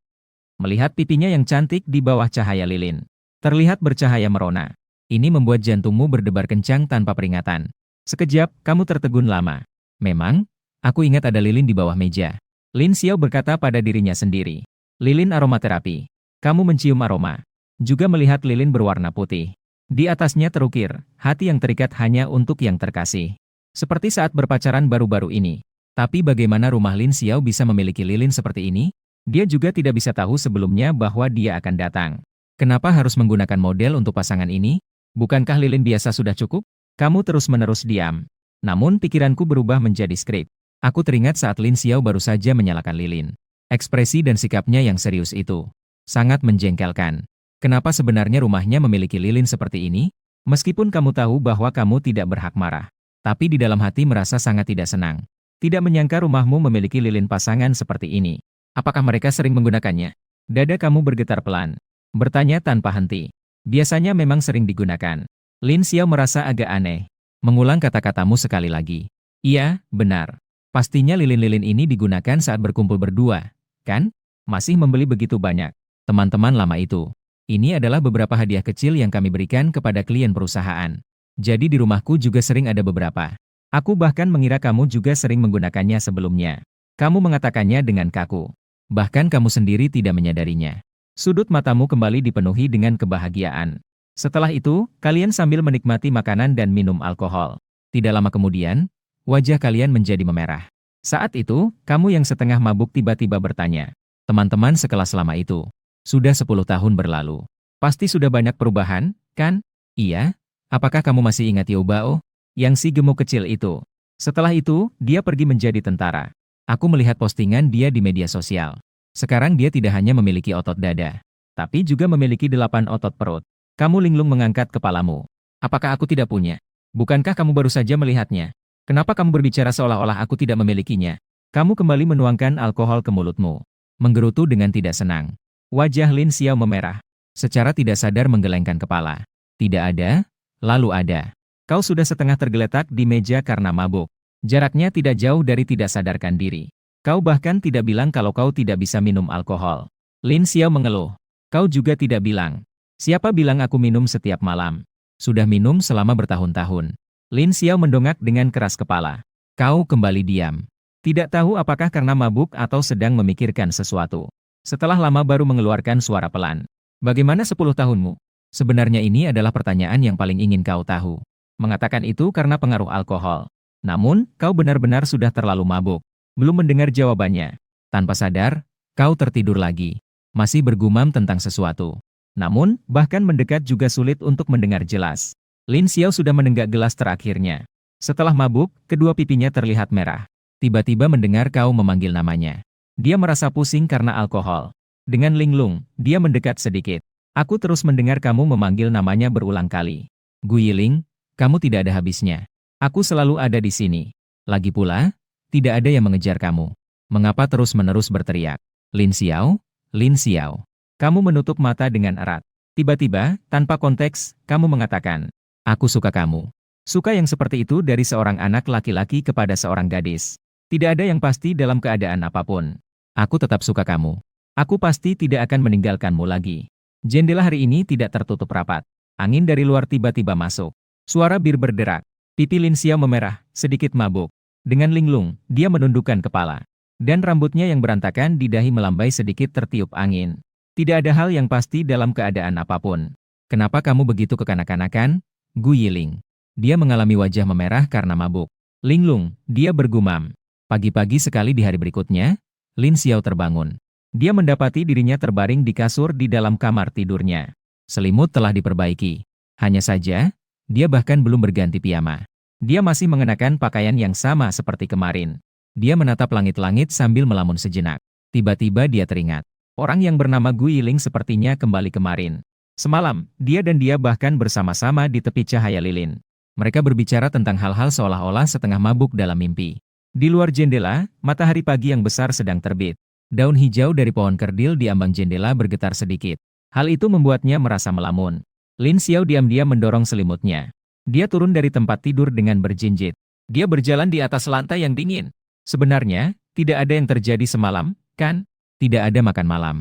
A: Melihat pipinya yang cantik di bawah cahaya lilin. Terlihat bercahaya merona. Ini membuat jantungmu berdebar kencang tanpa peringatan. Sekejap, kamu tertegun lama. Memang, aku ingat ada lilin di bawah meja. Lin Xiao berkata pada dirinya sendiri. Lilin aromaterapi. Kamu mencium aroma. Juga melihat lilin berwarna putih. Di atasnya terukir, hati yang terikat hanya untuk yang terkasih. Seperti saat berpacaran baru-baru ini. Tapi bagaimana rumah Lin Xiao bisa memiliki lilin seperti ini? Dia juga tidak bisa tahu sebelumnya bahwa dia akan datang. Kenapa harus menggunakan model untuk pasangan ini? Bukankah lilin biasa sudah cukup? Kamu terus-menerus diam. Namun pikiranku berubah menjadi skrip. Aku teringat saat Lin Xiao baru saja menyalakan lilin. Ekspresi dan sikapnya yang serius itu. Sangat menjengkelkan. Kenapa sebenarnya rumahnya memiliki lilin seperti ini? Meskipun kamu tahu bahwa kamu tidak berhak marah. Tapi di dalam hati merasa sangat tidak senang. Tidak menyangka rumahmu memiliki lilin pasangan seperti ini. Apakah mereka sering menggunakannya? Dada kamu bergetar pelan. Bertanya tanpa henti. Biasanya memang sering digunakan. Lin Xiao merasa agak aneh. Mengulang kata-katamu sekali lagi. Iya, benar. Pastinya lilin-lilin ini digunakan saat berkumpul berdua, kan? Masih membeli begitu banyak. Teman-teman lama itu. Ini adalah beberapa hadiah kecil yang kami berikan kepada klien perusahaan. Jadi di rumahku juga sering ada beberapa. Aku bahkan mengira kamu juga sering menggunakannya sebelumnya. Kamu mengatakannya dengan kaku. Bahkan kamu sendiri tidak menyadarinya. Sudut matamu kembali dipenuhi dengan kebahagiaan. Setelah itu, kalian sambil menikmati makanan dan minum alkohol. Tidak lama kemudian, wajah kalian menjadi memerah. Saat itu, kamu yang setengah mabuk tiba-tiba bertanya. Teman-teman sekelas lama itu. Sudah 10 tahun berlalu. Pasti sudah banyak perubahan, kan? Iya. Apakah kamu masih ingat Yobao? Yang si gemuk kecil itu. Setelah itu, dia pergi menjadi tentara. Aku melihat postingan dia di media sosial. Sekarang dia tidak hanya memiliki otot dada, tapi juga memiliki 8 otot perut. Kamu linglung mengangkat kepalamu. Apakah aku tidak punya? Bukankah kamu baru saja melihatnya? Kenapa kamu berbicara seolah-olah aku tidak memilikinya? Kamu kembali menuangkan alkohol ke mulutmu. Menggerutu dengan tidak senang. Wajah Lin Xiao memerah. Secara tidak sadar menggelengkan kepala. Tidak ada, lalu ada. Kau sudah setengah tergeletak di meja karena mabuk. Jaraknya tidak jauh dari tidak sadarkan diri. Kau bahkan tidak bilang kalau kau tidak bisa minum alkohol. Lin Xiao mengeluh. Kau juga tidak bilang. Siapa bilang aku minum setiap malam? Sudah minum selama bertahun-tahun. Lin Xiao mendongak dengan keras kepala. Kau kembali diam. Tidak tahu apakah karena mabuk atau sedang memikirkan sesuatu. Setelah lama baru mengeluarkan suara pelan. Bagaimana 10 tahunmu? Sebenarnya ini adalah pertanyaan yang paling ingin kau tahu. Mengatakan itu karena pengaruh alkohol. Namun, kau benar-benar sudah terlalu mabuk. Belum mendengar jawabannya. Tanpa sadar, kau tertidur lagi. Masih bergumam tentang sesuatu. Namun, bahkan mendekat juga sulit untuk mendengar jelas. Lin Xiao sudah menenggak gelas terakhirnya. Setelah mabuk, kedua pipinya terlihat merah. Tiba-tiba mendengar kau memanggil namanya. Dia merasa pusing karena alkohol. Dengan linglung, dia mendekat sedikit. Aku terus mendengar kamu memanggil namanya berulang kali. Gu Yiling, kamu tidak ada habisnya. Aku selalu ada di sini. Lagi pula, tidak ada yang mengejar kamu. Mengapa terus-menerus berteriak? Lin Xiao, Lin Xiao. Kamu menutup mata dengan erat. Tiba-tiba, tanpa konteks, kamu mengatakan, aku suka kamu. Suka yang seperti itu dari seorang anak laki-laki kepada seorang gadis. Tidak ada yang pasti dalam keadaan apapun. Aku tetap suka kamu. Aku pasti tidak akan meninggalkanmu lagi. Jendela hari ini tidak tertutup rapat. Angin dari luar tiba-tiba masuk. Suara bir berderak. Pipi Lin Xiao memerah, sedikit mabuk. Dengan linglung, dia menundukkan kepala. Dan rambutnya yang berantakan di dahi melambai sedikit tertiup angin. Tidak ada hal yang pasti dalam keadaan apapun. Kenapa kamu begitu kekanak-kanakan? Gu Yiling. Dia mengalami wajah memerah karena mabuk. Linglung, dia bergumam. Pagi-pagi sekali di hari berikutnya, Lin Xiao terbangun. Dia mendapati dirinya terbaring di kasur di dalam kamar tidurnya. Selimut telah diperbaiki. Hanya saja, dia bahkan belum berganti piyama. Dia masih mengenakan pakaian yang sama seperti kemarin. Dia menatap langit-langit sambil melamun sejenak. Tiba-tiba dia teringat. Orang yang bernama Gu Yiling sepertinya kembali kemarin. Semalam, dia dan dia bahkan bersama-sama di tepi cahaya lilin. Mereka berbicara tentang hal-hal seolah-olah setengah mabuk dalam mimpi. Di luar jendela, matahari pagi yang besar sedang terbit. Daun hijau dari pohon kerdil di ambang jendela bergetar sedikit. Hal itu membuatnya merasa melamun. Lin Xiao diam-diam mendorong selimutnya. Dia turun dari tempat tidur dengan berjinjit. Dia berjalan di atas lantai yang dingin. Sebenarnya, tidak ada yang terjadi semalam, kan? Tidak ada makan malam.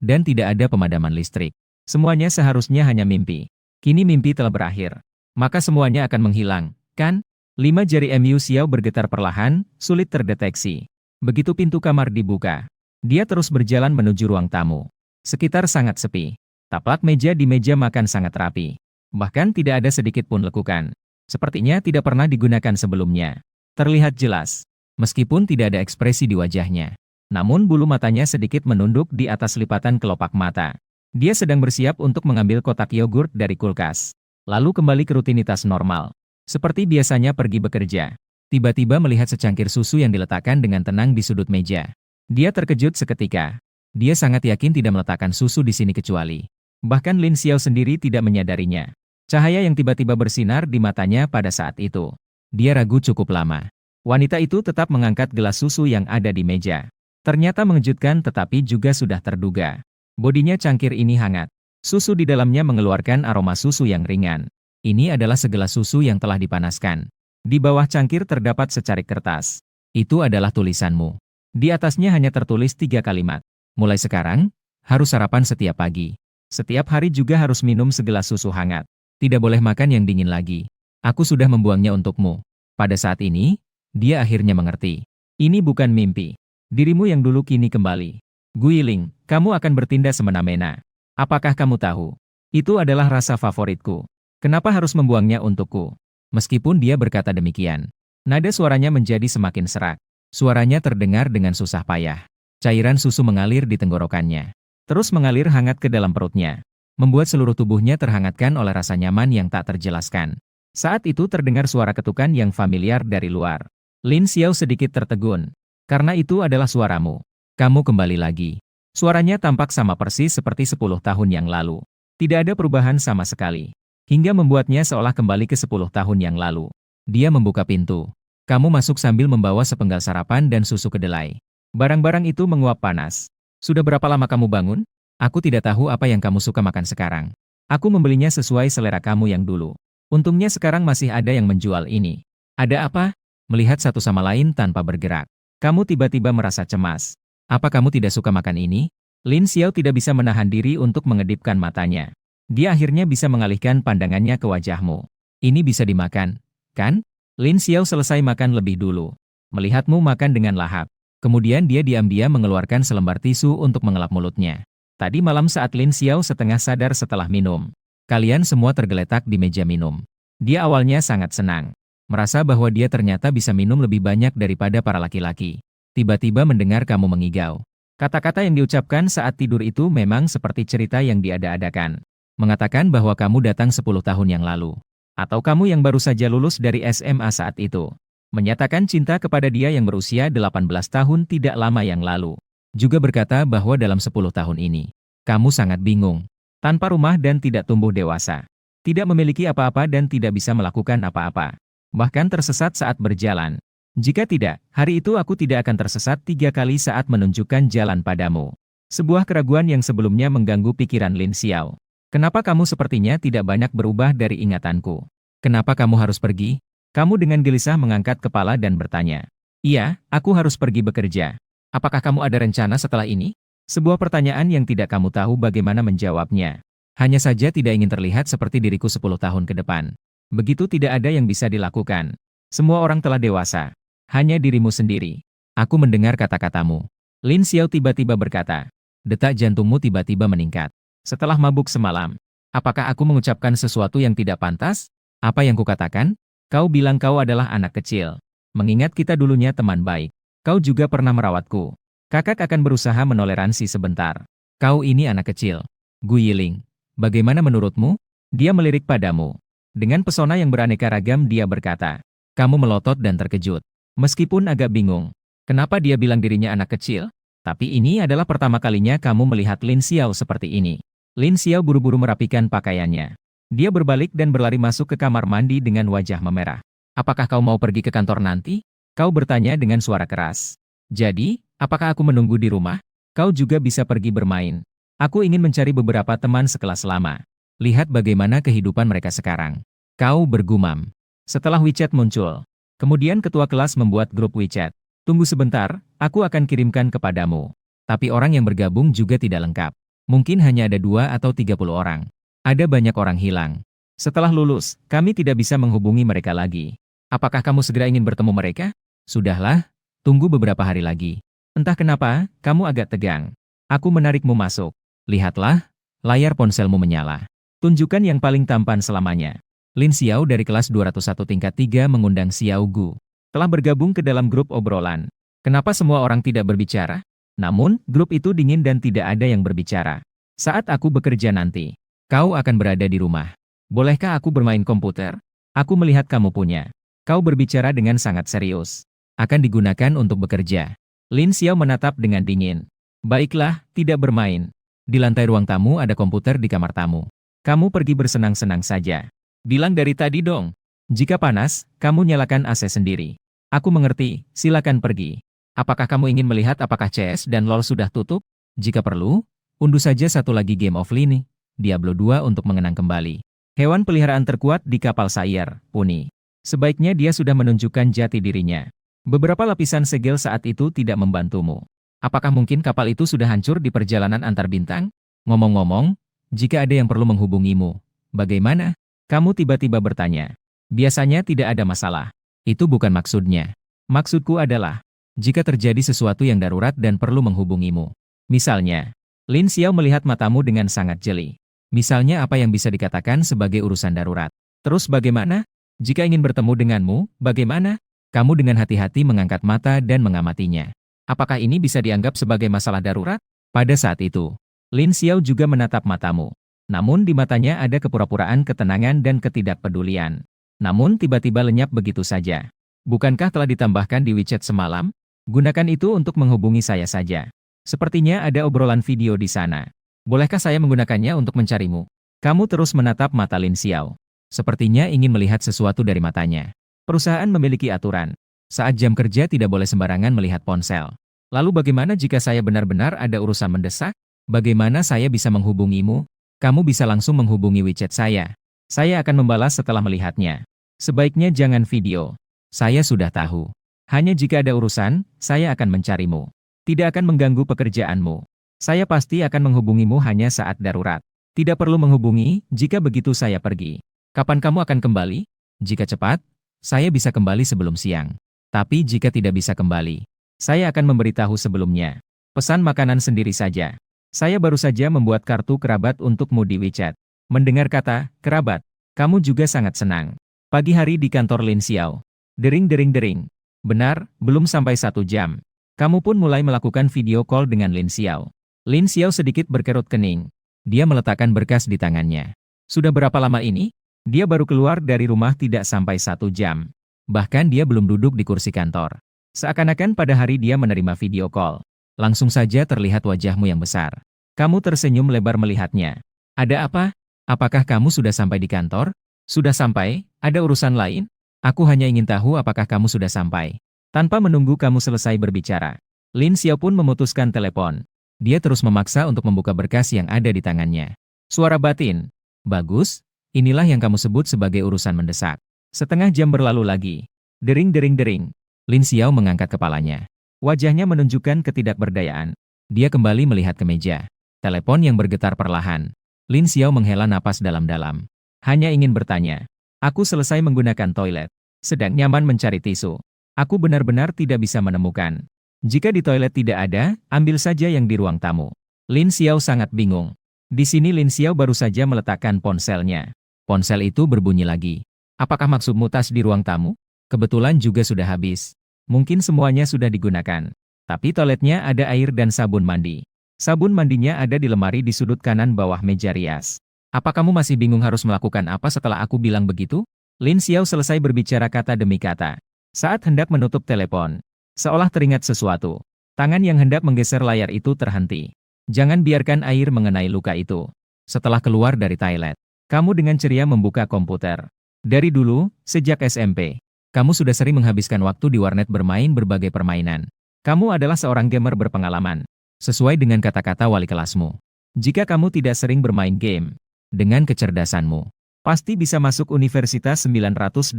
A: Dan tidak ada pemadaman listrik. Semuanya seharusnya hanya mimpi. Kini mimpi telah berakhir. Maka semuanya akan menghilang, kan? 5 jari Mu Xiao bergetar perlahan, sulit terdeteksi. Begitu pintu kamar dibuka, dia terus berjalan menuju ruang tamu. Sekitar sangat sepi. Taplak meja di meja makan sangat rapi. Bahkan tidak ada sedikit pun lekukan. Sepertinya tidak pernah digunakan sebelumnya. Terlihat jelas, meskipun tidak ada ekspresi di wajahnya. Namun bulu matanya sedikit menunduk di atas lipatan kelopak mata. Dia sedang bersiap untuk mengambil kotak yogurt dari kulkas. Lalu kembali ke rutinitas normal. Seperti biasanya pergi bekerja. Tiba-tiba melihat secangkir susu yang diletakkan dengan tenang di sudut meja. Dia terkejut seketika. Dia sangat yakin tidak meletakkan susu di sini kecuali. Bahkan Lin Xiao sendiri tidak menyadarinya. Cahaya yang tiba-tiba bersinar di matanya pada saat itu. Dia ragu cukup lama. Wanita itu tetap mengangkat gelas susu yang ada di meja. Ternyata mengejutkan tetapi juga sudah terduga. Bodinya cangkir ini hangat. Susu di dalamnya mengeluarkan aroma susu yang ringan. Ini adalah segelas susu yang telah dipanaskan. Di bawah cangkir terdapat secarik kertas. Itu adalah tulisanmu. Di atasnya hanya tertulis 3 kalimat. Mulai sekarang, harus sarapan setiap pagi. Setiap hari juga harus minum segelas susu hangat. Tidak boleh makan yang dingin lagi. Aku sudah membuangnya untukmu. Pada saat ini, dia akhirnya mengerti. Ini bukan mimpi. Dirimu yang dulu kini kembali. Guiling, kamu akan bertindak semena-mena. Apakah kamu tahu? Itu adalah rasa favoritku. Kenapa harus membuangnya untukku? Meskipun dia berkata demikian, nada suaranya menjadi semakin serak. Suaranya terdengar dengan susah payah. Cairan susu mengalir di tenggorokannya. Terus mengalir hangat ke dalam perutnya. Membuat seluruh tubuhnya terhangatkan oleh rasa nyaman yang tak terjelaskan. Saat itu terdengar suara ketukan yang familiar dari luar. Lin Xiao sedikit tertegun. Karena itu adalah suaramu. Kamu kembali lagi. Suaranya tampak sama persis seperti 10 tahun yang lalu. Tidak ada perubahan sama sekali. Hingga membuatnya seolah kembali ke 10 tahun yang lalu. Dia membuka pintu. Kamu masuk sambil membawa sepenggal sarapan dan susu kedelai. Barang-barang itu menguap panas. Sudah berapa lama kamu bangun? Aku tidak tahu apa yang kamu suka makan sekarang. Aku membelinya sesuai selera kamu yang dulu. Untungnya sekarang masih ada yang menjual ini. Ada apa? Melihat satu sama lain tanpa bergerak. Kamu tiba-tiba merasa cemas. Apa kamu tidak suka makan ini? Lin Xiao tidak bisa menahan diri untuk mengedipkan matanya. Dia akhirnya bisa mengalihkan pandangannya ke wajahmu. Ini bisa dimakan, kan? Lin Xiao selesai makan lebih dulu. Melihatmu makan dengan lahap. Kemudian dia diam-diam mengeluarkan selembar tisu untuk mengelap mulutnya. Tadi malam saat Lin Xiao setengah sadar setelah minum. Kalian semua tergeletak di meja minum. Dia awalnya sangat senang. Merasa bahwa dia ternyata bisa minum lebih banyak daripada para laki-laki. Tiba-tiba mendengar kamu mengigau. Kata-kata yang diucapkan saat tidur itu memang seperti cerita yang diada-adakan. Mengatakan bahwa kamu datang 10 tahun yang lalu. Atau kamu yang baru saja lulus dari SMA saat itu. Menyatakan cinta kepada dia yang berusia 18 tahun tidak lama yang lalu. Juga berkata bahwa dalam 10 tahun ini, kamu sangat bingung. Tanpa rumah dan tidak tumbuh dewasa. Tidak memiliki apa-apa dan tidak bisa melakukan apa-apa. Bahkan tersesat saat berjalan. Jika tidak, hari itu aku tidak akan tersesat 3 kali saat menunjukkan jalan padamu. Sebuah keraguan yang sebelumnya mengganggu pikiran Lin Xiao. Kenapa kamu sepertinya tidak banyak berubah dari ingatanku? Kenapa kamu harus pergi? Kamu dengan gelisah mengangkat kepala dan bertanya. Iya, aku harus pergi bekerja. Apakah kamu ada rencana setelah ini? Sebuah pertanyaan yang tidak kamu tahu bagaimana menjawabnya. Hanya saja tidak ingin terlihat seperti diriku 10 tahun ke depan. Begitu tidak ada yang bisa dilakukan. Semua orang telah dewasa. Hanya dirimu sendiri. Aku mendengar kata-katamu. Lin Xiao tiba-tiba berkata. Detak jantungmu tiba-tiba meningkat. Setelah mabuk semalam. Apakah aku mengucapkan sesuatu yang tidak pantas? Apa yang kukatakan? Kau bilang kau adalah anak kecil. Mengingat kita dulunya teman baik. Kau juga pernah merawatku. Kakak akan berusaha menoleransi sebentar. Kau ini anak kecil. Guiling. Bagaimana menurutmu? Dia melirik padamu. Dengan pesona yang beraneka ragam dia berkata. Kamu melotot dan terkejut. Meskipun agak bingung. Kenapa dia bilang dirinya anak kecil? Tapi ini adalah pertama kalinya kamu melihat Lin Xiao seperti ini. Lin Xiao buru-buru merapikan pakaiannya. Dia berbalik dan berlari masuk ke kamar mandi dengan wajah memerah. Apakah kau mau pergi ke kantor nanti? Kau bertanya dengan suara keras. Jadi, apakah aku menunggu di rumah? Kau juga bisa pergi bermain. Aku ingin mencari beberapa teman sekelas lama. Lihat bagaimana kehidupan mereka sekarang. Kau bergumam. Setelah WeChat muncul. Kemudian ketua kelas membuat grup WeChat. Tunggu sebentar, aku akan kirimkan kepadamu. Tapi orang yang bergabung juga tidak lengkap. Mungkin hanya ada 2 atau 30 orang. Ada banyak orang hilang. Setelah lulus, kami tidak bisa menghubungi mereka lagi. Apakah kamu segera ingin bertemu mereka? Sudahlah, tunggu beberapa hari lagi. Entah kenapa, kamu agak tegang. Aku menarikmu masuk. Lihatlah, layar ponselmu menyala. Tunjukkan yang paling tampan selamanya. Lin Xiao dari kelas 201 tingkat 3 mengundang Xiao Gu. Telah bergabung ke dalam grup obrolan. Kenapa semua orang tidak berbicara? Namun, grup itu dingin dan tidak ada yang berbicara. Saat aku bekerja nanti, kau akan berada di rumah. Bolehkah aku bermain komputer? Aku melihat kamu punya. Kau berbicara dengan sangat serius. Akan digunakan untuk bekerja. Lin Xiao menatap dengan dingin. Baiklah, tidak bermain. Di lantai ruang tamu ada komputer di kamar tamu. Kamu pergi bersenang-senang saja. Bilang dari tadi dong. Jika panas, kamu nyalakan AC sendiri. Aku mengerti, silakan pergi. Apakah kamu ingin melihat apakah CS dan LoL sudah tutup? Jika perlu, unduh saja satu lagi game of Lini, Diablo 2 untuk mengenang kembali. Hewan peliharaan terkuat di kapal Sayer, Puni. Sebaiknya dia sudah menunjukkan jati dirinya. Beberapa lapisan segel saat itu tidak membantumu. Apakah mungkin kapal itu sudah hancur di perjalanan antar bintang? Ngomong-ngomong, jika ada yang perlu menghubungimu, bagaimana? Kamu tiba-tiba bertanya. Biasanya tidak ada masalah. Itu bukan maksudnya. Maksudku adalah, jika terjadi sesuatu yang darurat dan perlu menghubungimu. Misalnya, Lin Xiao melihat matamu dengan sangat jeli. Misalnya apa yang bisa dikatakan sebagai urusan darurat. Terus bagaimana? Jika ingin bertemu denganmu, bagaimana? Kamu dengan hati-hati mengangkat mata dan mengamatinya. Apakah ini bisa dianggap sebagai masalah darurat? Pada saat itu, Lin Xiao juga menatap matamu. Namun di matanya ada kepura-puraan ketenangan dan ketidakpedulian. Namun tiba-tiba lenyap begitu saja. Bukankah telah ditambahkan di WeChat semalam? Gunakan itu untuk menghubungi saya saja. Sepertinya ada obrolan video di sana. Bolehkah saya menggunakannya untuk mencarimu? Kamu terus menatap mata Lin Xiao. Sepertinya ingin melihat sesuatu dari matanya. Perusahaan memiliki aturan. Saat jam kerja tidak boleh sembarangan melihat ponsel. Lalu bagaimana jika saya benar-benar ada urusan mendesak? Bagaimana saya bisa menghubungimu? Kamu bisa langsung menghubungi WeChat saya. Saya akan membalas setelah melihatnya. Sebaiknya jangan video. Saya sudah tahu. Hanya jika ada urusan, saya akan mencarimu. Tidak akan mengganggu pekerjaanmu. Saya pasti akan menghubungimu hanya saat darurat. Tidak perlu menghubungi jika begitu saya pergi. Kapan kamu akan kembali? Jika cepat, saya bisa kembali sebelum siang. Tapi jika tidak bisa kembali, saya akan memberitahu sebelumnya. Pesan makanan sendiri saja. Saya baru saja membuat kartu kerabat untukmu di WeChat. Mendengar kata kerabat, kamu juga sangat senang. Pagi hari di kantor Lin Xiao. Dering dering dering. Benar, belum sampai 1 jam. Kamu pun mulai melakukan video call dengan Lin Xiao. Lin Xiao sedikit berkerut kening. Dia meletakkan berkas di tangannya. Sudah berapa lama ini? Dia baru keluar dari rumah tidak sampai 1 jam. Bahkan dia belum duduk di kursi kantor. Seakan-akan pada hari dia menerima video call. Langsung saja terlihat wajahmu yang besar. Kamu tersenyum lebar melihatnya. Ada apa? Apakah kamu sudah sampai di kantor? Sudah sampai? Ada urusan lain? Aku hanya ingin tahu apakah kamu sudah sampai. Tanpa menunggu kamu selesai berbicara, Lin Xiao pun memutuskan telepon. Dia terus memaksa untuk membuka berkas yang ada di tangannya. Suara batin. Bagus. Inilah yang kamu sebut sebagai urusan mendesak. Setengah jam berlalu lagi. Dering dering dering. Lin Xiao mengangkat kepalanya. Wajahnya menunjukkan ketidakberdayaan. Dia kembali melihat ke meja. Telepon yang bergetar perlahan. Lin Xiao menghela napas dalam-dalam. Hanya ingin bertanya. Aku selesai menggunakan toilet. Sedang nyaman mencari tisu. Aku benar-benar tidak bisa menemukan. Jika di toilet tidak ada, ambil saja yang di ruang tamu. Lin Xiao sangat bingung. Di sini Lin Xiao baru saja meletakkan ponselnya. Ponsel itu berbunyi lagi. Apakah maksudmu tas di ruang tamu? Kebetulan juga sudah habis. Mungkin semuanya sudah digunakan. Tapi toiletnya ada air dan sabun mandi. Sabun mandinya ada di lemari di sudut kanan bawah meja rias. Apa kamu masih bingung harus melakukan apa setelah aku bilang begitu? Lin Xiao selesai berbicara kata demi kata. Saat hendak menutup telepon, seolah teringat sesuatu. Tangan yang hendak menggeser layar itu terhenti. Jangan biarkan air mengenai luka itu. Setelah keluar dari toilet, kamu dengan ceria membuka komputer. Dari dulu, sejak SMP, kamu sudah sering menghabiskan waktu di warnet bermain berbagai permainan. Kamu adalah seorang gamer berpengalaman. Sesuai dengan kata-kata wali kelasmu. Jika kamu tidak sering bermain game, dengan kecerdasanmu, pasti bisa masuk Universitas 985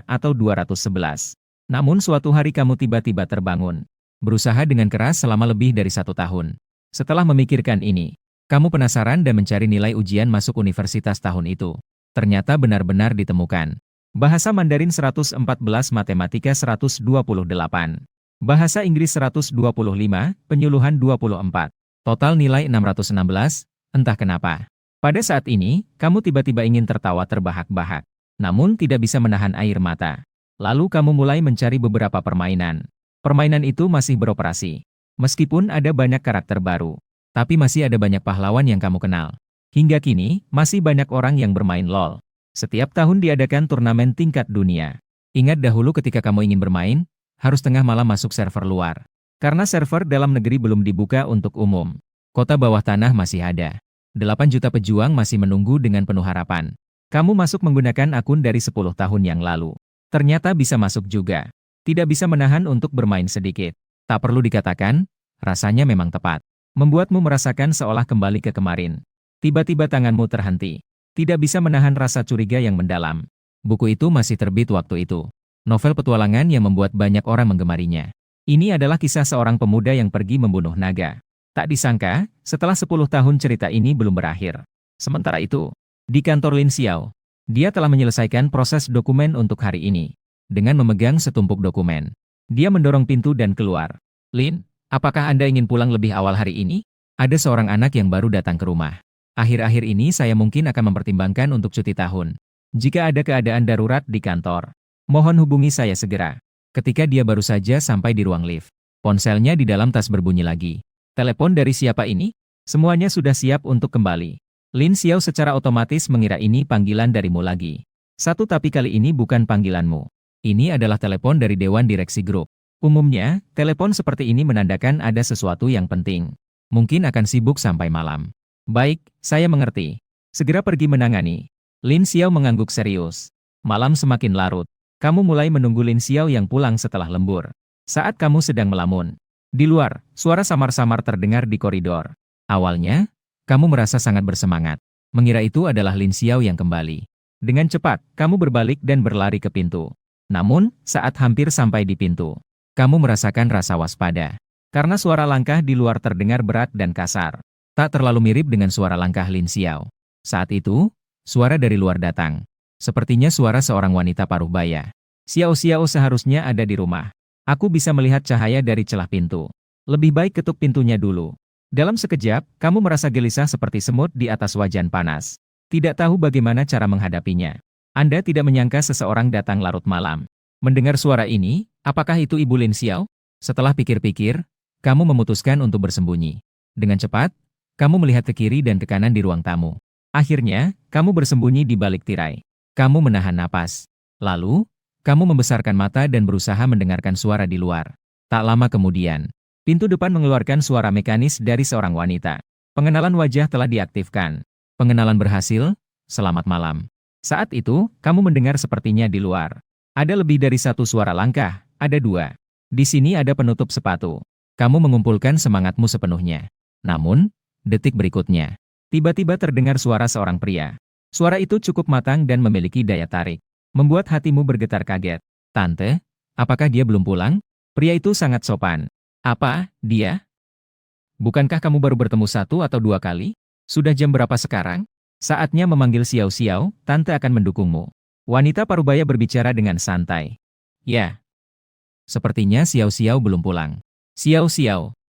A: atau 211. Namun suatu hari kamu tiba-tiba terbangun. Berusaha dengan keras selama lebih dari 1 tahun. Setelah memikirkan ini, kamu penasaran dan mencari nilai ujian masuk universitas tahun itu. Ternyata benar-benar ditemukan. Bahasa Mandarin 114, Matematika 128. Bahasa Inggris 125, Penyuluhan 24. Total nilai 616, entah kenapa. Pada saat ini, kamu tiba-tiba ingin tertawa terbahak-bahak. Namun tidak bisa menahan air mata. Lalu kamu mulai mencari beberapa permainan. Permainan itu masih beroperasi. Meskipun ada banyak karakter baru. Tapi masih ada banyak pahlawan yang kamu kenal. Hingga kini, masih banyak orang yang bermain LoL. Setiap tahun diadakan turnamen tingkat dunia. Ingat dahulu ketika kamu ingin bermain, harus tengah malam masuk server luar. Karena server dalam negeri belum dibuka untuk umum. Kota bawah tanah masih ada. 8 juta pejuang masih menunggu dengan penuh harapan. Kamu masuk menggunakan akun dari 10 tahun yang lalu. Ternyata bisa masuk juga. Tidak bisa menahan untuk bermain sedikit. Tak perlu dikatakan, rasanya memang tepat. Membuatmu merasakan seolah kembali ke kemarin. Tiba-tiba tanganmu terhenti. Tidak bisa menahan rasa curiga yang mendalam. Buku itu masih terbit waktu itu. Novel petualangan yang membuat banyak orang menggemarinya. Ini adalah kisah seorang pemuda yang pergi membunuh naga. Tak disangka, setelah 10 tahun cerita ini belum berakhir. Sementara itu, di kantor Lin Xiao, dia telah menyelesaikan proses dokumen untuk hari ini. Dengan memegang setumpuk dokumen, dia mendorong pintu dan keluar. Lin, apakah Anda ingin pulang lebih awal hari ini? Ada seorang anak yang baru datang ke rumah. Akhir-akhir ini saya mungkin akan mempertimbangkan untuk cuti tahun. Jika ada keadaan darurat di kantor, mohon hubungi saya segera. Ketika dia baru saja sampai di ruang lift, ponselnya di dalam tas berbunyi lagi. Telepon dari siapa ini? Semuanya sudah siap untuk kembali. Lin Xiao secara otomatis mengira ini panggilan darimu lagi. Tapi kali ini bukan panggilanmu. Ini adalah telepon dari Dewan Direksi Grup. Umumnya, telepon seperti ini menandakan ada sesuatu yang penting. Mungkin akan sibuk sampai malam. Baik, saya mengerti. Segera pergi menangani. Lin Xiao mengangguk serius. Malam semakin larut. Kamu mulai menunggu Lin Xiao yang pulang setelah lembur. Saat kamu sedang melamun. Di luar, suara samar-samar terdengar di koridor. Awalnya, kamu merasa sangat bersemangat. Mengira itu adalah Lin Xiao yang kembali. Dengan cepat, kamu berbalik dan berlari ke pintu. Namun, saat hampir sampai di pintu, kamu merasakan rasa waspada. Karena suara langkah di luar terdengar berat dan kasar. Tak terlalu mirip dengan suara langkah Lin Xiao. Saat itu, suara dari luar datang. Sepertinya suara seorang wanita paruh baya. Xiao seharusnya ada di rumah. Aku bisa melihat cahaya dari celah pintu. Lebih baik ketuk pintunya dulu. Dalam sekejap, kamu merasa gelisah seperti semut di atas wajan panas. Tidak tahu bagaimana cara menghadapinya. Anda tidak menyangka seseorang datang larut malam. Mendengar suara ini, apakah itu Ibu Lin Xiao? Setelah pikir-pikir, kamu memutuskan untuk bersembunyi. Dengan cepat, kamu melihat ke kiri dan ke kanan di ruang tamu. Akhirnya, kamu bersembunyi di balik tirai. Kamu menahan napas. Lalu, kamu membesarkan mata dan berusaha mendengarkan suara di luar. Tak lama kemudian, pintu depan mengeluarkan suara mekanis dari seorang wanita. Pengenalan wajah telah diaktifkan. Pengenalan berhasil, selamat malam. Saat itu, kamu mendengar sepertinya di luar. Ada lebih dari satu suara langkah, ada dua. Di sini ada penutup sepatu. Kamu mengumpulkan semangatmu sepenuhnya. Namun, detik berikutnya, tiba-tiba terdengar suara seorang pria. Suara itu cukup matang dan memiliki daya tarik. Membuat hatimu bergetar kaget. Tante, apakah dia belum pulang? Pria itu sangat sopan. Apa, dia? Bukankah kamu baru bertemu 1 atau 2 kali? Sudah jam berapa sekarang? Saatnya memanggil Xiao, tante akan mendukungmu. Wanita parubaya berbicara dengan santai. Ya. Sepertinya Xiao belum pulang. Xiao,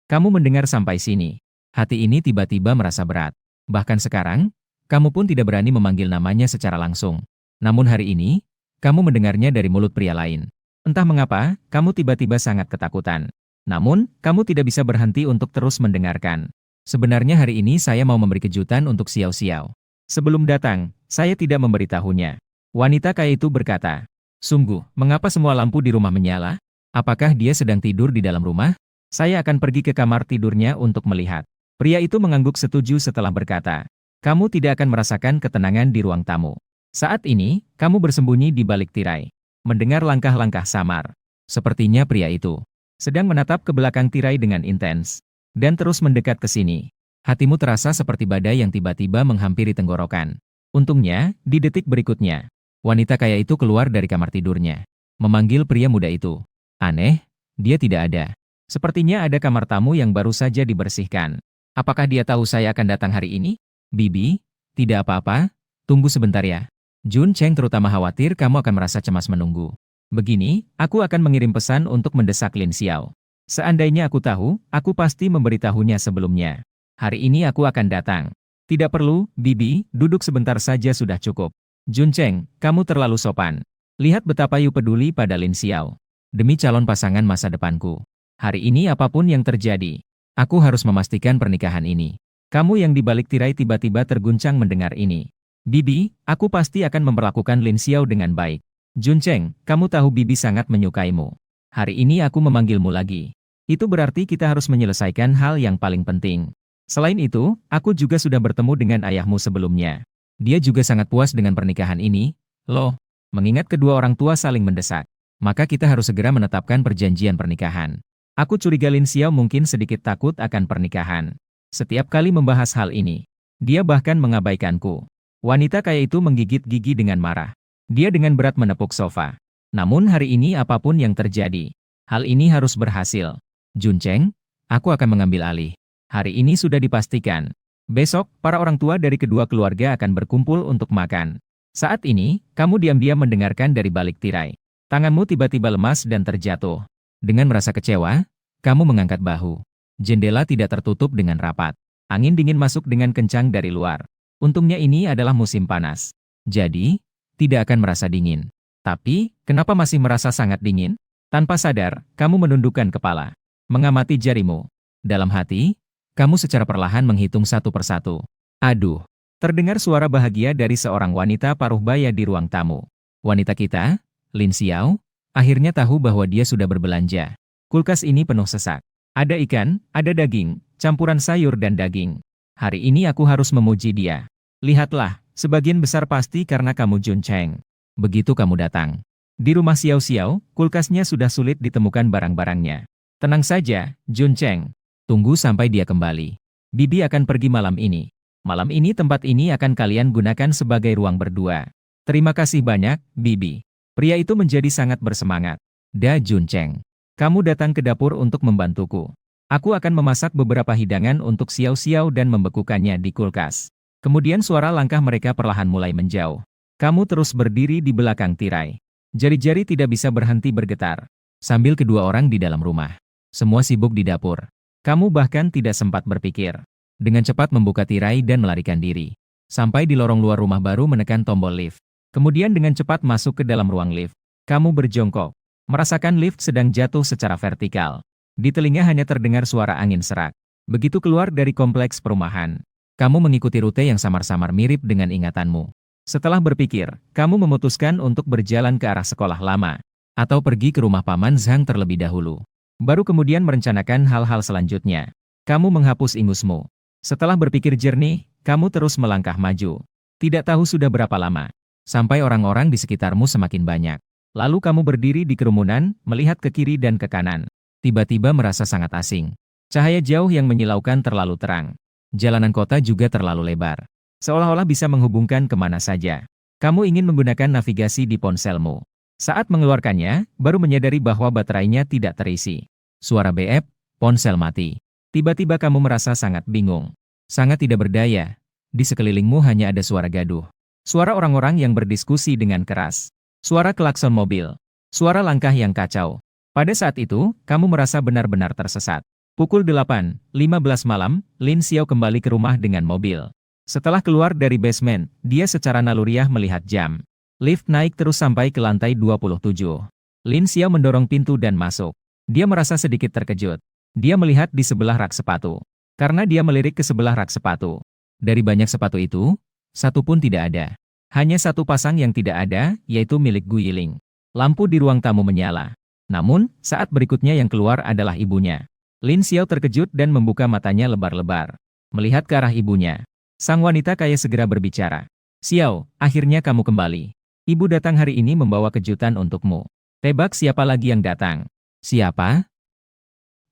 A: kamu mendengar sampai sini. Hati ini tiba-tiba merasa berat. Bahkan sekarang, kamu pun tidak berani memanggil namanya secara langsung. Namun hari ini, kamu mendengarnya dari mulut pria lain. Entah mengapa, kamu tiba-tiba sangat ketakutan. Namun, kamu tidak bisa berhenti untuk terus mendengarkan. Sebenarnya hari ini saya mau memberi kejutan untuk Xiao. Sebelum datang, saya tidak memberitahunya. Wanita kaya itu berkata, sungguh, mengapa semua lampu di rumah menyala? Apakah dia sedang tidur di dalam rumah? Saya akan pergi ke kamar tidurnya untuk melihat. Pria itu mengangguk setuju setelah berkata, kamu tidak akan merasakan ketenangan di ruang tamu. Saat ini, kamu bersembunyi di balik tirai. Mendengar langkah-langkah samar. Sepertinya pria itu sedang menatap ke belakang tirai dengan intens. Dan terus mendekat ke sini. Hatimu terasa seperti badai yang tiba-tiba menghampiri tenggorokan. Untungnya, di detik berikutnya, wanita kaya itu keluar dari kamar tidurnya. Memanggil pria muda itu. Aneh, dia tidak ada. Sepertinya ada kamar tamu yang baru saja dibersihkan. Apakah dia tahu saya akan datang hari ini? Bibi, tidak apa-apa, tunggu sebentar ya. Jun Cheng terutama khawatir kamu akan merasa cemas menunggu. Begini, aku akan mengirim pesan untuk mendesak Lin Xiao. Seandainya aku tahu, aku pasti memberitahunya sebelumnya. Hari ini aku akan datang. Tidak perlu, Bibi, duduk sebentar saja sudah cukup. Jun Cheng, kamu terlalu sopan. Lihat betapa Yu peduli pada Lin Xiao. Demi calon pasangan masa depanku. Hari ini apapun yang terjadi, aku harus memastikan pernikahan ini. Kamu yang di balik tirai tiba-tiba terguncang mendengar ini. Bibi, aku pasti akan memperlakukan Lin Xiao dengan baik. Jun Cheng, kamu tahu Bibi sangat menyukaimu. Hari ini aku memanggilmu lagi. Itu berarti kita harus menyelesaikan hal yang paling penting. Selain itu, aku juga sudah bertemu dengan ayahmu sebelumnya. Dia juga sangat puas dengan pernikahan ini. Loh, mengingat kedua orang tua saling mendesak, maka kita harus segera menetapkan perjanjian pernikahan. Aku curiga Lin Xiao mungkin sedikit takut akan pernikahan. Setiap kali membahas hal ini, dia bahkan mengabaikanku. Wanita kaya itu menggigit gigi dengan marah. Dia dengan berat menepuk sofa. Namun hari ini apapun yang terjadi, hal ini harus berhasil. Juncheng, aku akan mengambil alih. Hari ini sudah dipastikan. Besok, para orang tua dari kedua keluarga akan berkumpul untuk makan. Saat ini, kamu diam-diam mendengarkan dari balik tirai. Tanganmu tiba-tiba lemas dan terjatuh. Dengan merasa kecewa, kamu mengangkat bahu. Jendela tidak tertutup dengan rapat. Angin dingin masuk dengan kencang dari luar. Untungnya ini adalah musim panas. Jadi, tidak akan merasa dingin. Tapi, kenapa masih merasa sangat dingin? Tanpa sadar, kamu menundukkan kepala. Mengamati jarimu. Dalam hati, kamu secara perlahan menghitung satu persatu. Aduh. Terdengar suara bahagia dari seorang wanita paruh baya di ruang tamu. Wanita kita, Lin Xiao, akhirnya tahu bahwa dia sudah berbelanja. Kulkas ini penuh sesak. Ada ikan, ada daging, campuran sayur dan daging. Hari ini aku harus memuji dia. Lihatlah, sebagian besar pasti karena kamu Juncheng. Begitu kamu datang. Di rumah Xiao Xiao, kulkasnya sudah sulit ditemukan barang-barangnya. Tenang saja, Juncheng. Tunggu sampai dia kembali. Bibi akan pergi malam ini. Malam ini tempat ini akan kalian gunakan sebagai ruang berdua. Terima kasih banyak, Bibi. Pria itu menjadi sangat bersemangat. Da Juncheng, kamu datang ke dapur untuk membantuku. Aku akan memasak beberapa hidangan untuk Xiao Xiao dan membekukannya di kulkas. Kemudian suara langkah mereka perlahan mulai menjauh. Kamu terus berdiri di belakang tirai. Jari-jari tidak bisa berhenti bergetar. Sambil kedua orang di dalam rumah. Semua sibuk di dapur. Kamu bahkan tidak sempat berpikir. Dengan cepat membuka tirai dan melarikan diri. Sampai di lorong luar rumah baru menekan tombol lift. Kemudian dengan cepat masuk ke dalam ruang lift. Kamu berjongkok. Merasakan lift sedang jatuh secara vertikal. Di telinga hanya terdengar suara angin serak. Begitu keluar dari kompleks perumahan. Kamu mengikuti rute yang samar-samar mirip dengan ingatanmu. Setelah berpikir, kamu memutuskan untuk berjalan ke arah sekolah lama. Atau pergi ke rumah Paman Zhang terlebih dahulu. Baru kemudian merencanakan hal-hal selanjutnya. Kamu menghapus ingusmu. Setelah berpikir jernih, kamu terus melangkah maju. Tidak tahu sudah berapa lama. Sampai orang-orang di sekitarmu semakin banyak. Lalu kamu berdiri di kerumunan, melihat ke kiri dan ke kanan. Tiba-tiba merasa sangat asing. Cahaya jauh yang menyilaukan terlalu terang. Jalanan kota juga terlalu lebar. Seolah-olah bisa menghubungkan kemana saja. Kamu ingin menggunakan navigasi di ponselmu. Saat mengeluarkannya, baru menyadari bahwa baterainya tidak terisi. Suara beep, ponsel mati. Tiba-tiba kamu merasa sangat bingung. Sangat tidak berdaya. Di sekelilingmu hanya ada suara gaduh. Suara orang-orang yang berdiskusi dengan keras. Suara klakson mobil. Suara langkah yang kacau. Pada saat itu, kamu merasa benar-benar tersesat. Pukul 8:15 malam, Lin Xiao kembali ke rumah dengan mobil. Setelah keluar dari basement, dia secara naluriah melihat jam. Lift naik terus sampai ke lantai 27. Lin Xiao mendorong pintu dan masuk. Dia merasa sedikit terkejut. Dia melihat di sebelah rak sepatu. Karena dia melirik ke sebelah rak sepatu. Dari banyak sepatu itu, satu pun tidak ada. Hanya satu pasang yang tidak ada, yaitu milik Gu Yiling. Lampu di ruang tamu menyala. Namun, saat berikutnya yang keluar adalah ibunya. Lin Xiao terkejut dan membuka matanya lebar-lebar. Melihat ke arah ibunya. Sang wanita kaya segera berbicara. Xiao, akhirnya kamu kembali. Ibu datang hari ini membawa kejutan untukmu. Tebak siapa lagi yang datang? Siapa?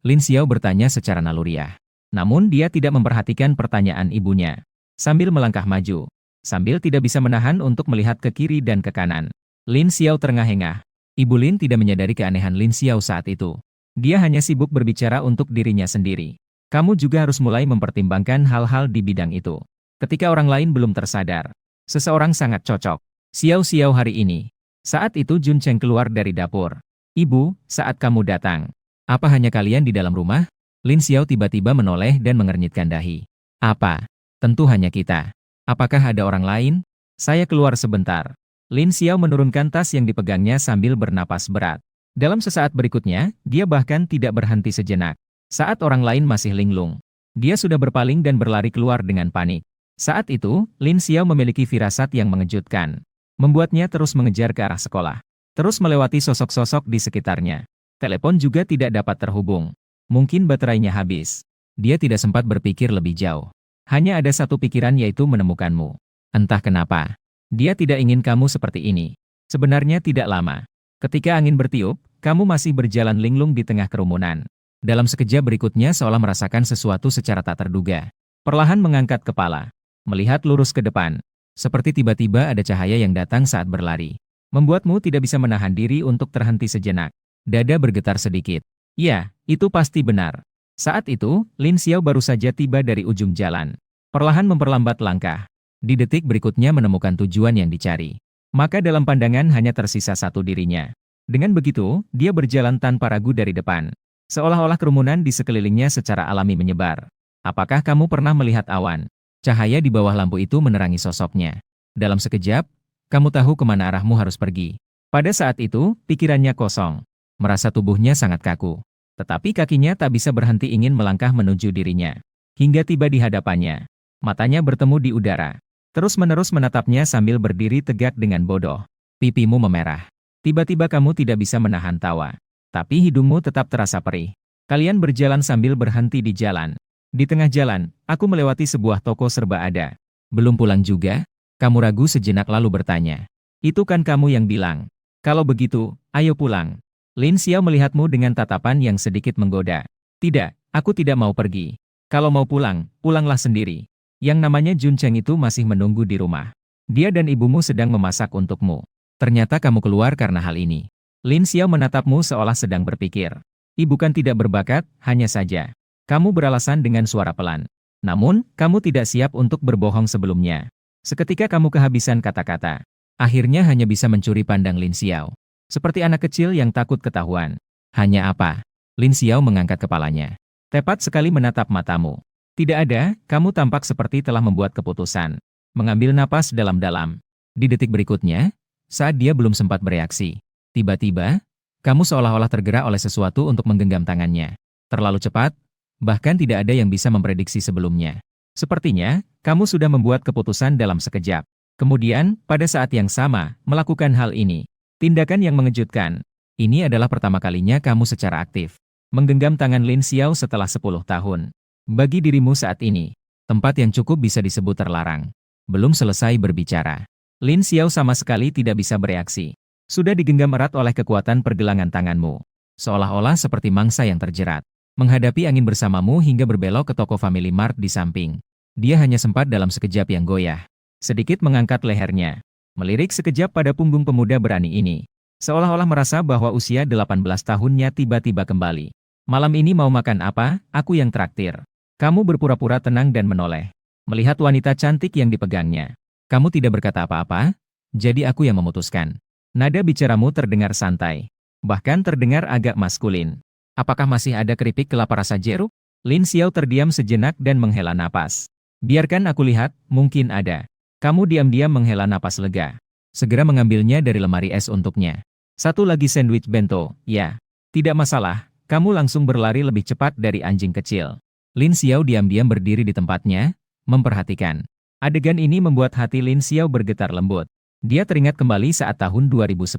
A: Lin Xiao bertanya secara naluriah. Namun dia tidak memperhatikan pertanyaan ibunya. Sambil melangkah maju. Sambil tidak bisa menahan untuk melihat ke kiri dan ke kanan. Lin Xiao terengah-engah. Ibu Lin tidak menyadari keanehan Lin Xiao saat itu. Dia hanya sibuk berbicara untuk dirinya sendiri. Kamu juga harus mulai mempertimbangkan hal-hal di bidang itu. Ketika orang lain belum tersadar. Seseorang sangat cocok. Xiao Xiao hari ini. Saat itu Juncheng keluar dari dapur. Ibu, saat kamu datang. Apa hanya kalian di dalam rumah? Lin Xiao tiba-tiba menoleh dan mengernyitkan dahi. Apa? Tentu hanya kita. Apakah ada orang lain? Saya keluar sebentar. Lin Xiao menurunkan tas yang dipegangnya sambil bernapas berat. Dalam sesaat berikutnya, dia bahkan tidak berhenti sejenak. Saat orang lain masih linglung, dia sudah berpaling dan berlari keluar dengan panik. Saat itu, Lin Xiao memiliki firasat yang mengejutkan. Membuatnya terus mengejar ke arah sekolah. Terus melewati sosok-sosok di sekitarnya. Telepon juga tidak dapat terhubung. Mungkin baterainya habis. Dia tidak sempat berpikir lebih jauh. Hanya ada satu pikiran yaitu menemukanmu. Entah kenapa. Dia tidak ingin kamu seperti ini. Sebenarnya tidak lama. Ketika angin bertiup, kamu masih berjalan linglung di tengah kerumunan. Dalam sekejap berikutnya seolah merasakan sesuatu secara tak terduga. Perlahan mengangkat kepala. Melihat lurus ke depan. Seperti tiba-tiba ada cahaya yang datang saat berlari. membuatmu tidak bisa menahan diri untuk terhenti sejenak. Dada bergetar sedikit. Ya, itu pasti benar. Saat itu, Lin Xiao baru saja tiba dari ujung jalan. Perlahan memperlambat langkah. Di detik berikutnya menemukan tujuan yang dicari. Maka dalam pandangan hanya tersisa satu dirinya. Dengan begitu, dia berjalan tanpa ragu dari depan. Seolah-olah kerumunan di sekelilingnya secara alami menyebar. Apakah kamu pernah melihat awan? Cahaya di bawah lampu itu menerangi sosoknya. Dalam sekejap, kamu tahu kemana arahmu harus pergi. Pada saat itu, pikirannya kosong. Merasa tubuhnya sangat kaku. Tetapi kakinya tak bisa berhenti ingin melangkah menuju dirinya. Hingga tiba di hadapannya. Matanya bertemu di udara. Terus-menerus menatapnya sambil berdiri tegak dengan bodoh. Pipimu memerah. Tiba-tiba kamu tidak bisa menahan tawa. Tapi hidungmu tetap terasa perih. Kalian berjalan sambil berhenti di jalan. Di tengah jalan, aku melewati sebuah toko serba ada. Belum pulang juga? Kamu ragu sejenak lalu bertanya. Itu kan kamu yang bilang. Kalau begitu, ayo pulang. Lin Xiao melihatmu dengan tatapan yang sedikit menggoda. Tidak, aku tidak mau pergi. Kalau mau pulang, pulanglah sendiri. Yang namanya Jun Cheng itu masih menunggu di rumah. Dia dan ibumu sedang memasak untukmu. Ternyata kamu keluar karena hal ini. Lin Xiao menatapmu seolah sedang berpikir. Ibu kan tidak berbakat, hanya saja. Kamu beralasan dengan suara pelan. Namun, kamu tidak siap untuk berbohong sebelumnya. Seketika kamu kehabisan kata-kata. Akhirnya hanya bisa mencuri pandang Lin Xiao. Seperti anak kecil yang takut ketahuan. Hanya apa? Lin Xiao mengangkat kepalanya. Tepat sekali menatap matamu. Tidak ada, kamu tampak seperti telah membuat keputusan. Mengambil napas dalam-dalam. Di detik berikutnya, saat dia belum sempat bereaksi. Tiba-tiba, kamu seolah-olah tergerak oleh sesuatu untuk menggenggam tangannya. Terlalu cepat, bahkan tidak ada yang bisa memprediksi sebelumnya. Sepertinya, kamu sudah membuat keputusan dalam sekejap. Kemudian, pada saat yang sama, melakukan hal ini. Tindakan yang mengejutkan. Ini adalah pertama kalinya kamu secara aktif menggenggam tangan Lin Xiao setelah 10 tahun. Bagi dirimu saat ini, tempat yang cukup bisa disebut terlarang. Belum selesai berbicara. Lin Xiao sama sekali tidak bisa bereaksi. Sudah digenggam erat oleh kekuatan pergelangan tanganmu. Seolah-olah seperti mangsa yang terjerat. Menghadapi angin bersamamu hingga berbelok ke toko Family Mart di samping. Dia hanya sempat dalam sekejap yang goyah. Sedikit mengangkat lehernya. Melirik sekejap pada punggung pemuda berani ini. Seolah-olah merasa bahwa usia 18 tahunnya tiba-tiba kembali. Malam ini mau makan apa? Aku yang traktir. Kamu berpura-pura tenang dan menoleh. Melihat wanita cantik yang dipegangnya. Kamu tidak berkata apa-apa? Jadi aku yang memutuskan. Nada bicaramu terdengar santai. Bahkan terdengar agak maskulin. Apakah masih ada keripik kelapa rasa jeruk? Lin Xiao terdiam sejenak dan menghela napas. Biarkan aku lihat, mungkin ada. Kamu diam-diam menghela napas lega. Segera mengambilnya dari lemari es untuknya. Satu lagi sandwich bento, ya. Tidak masalah, kamu langsung berlari lebih cepat dari anjing kecil. Lin Xiao diam-diam berdiri di tempatnya, memperhatikan. Adegan ini membuat hati Lin Xiao bergetar lembut. Dia teringat kembali saat tahun 2010.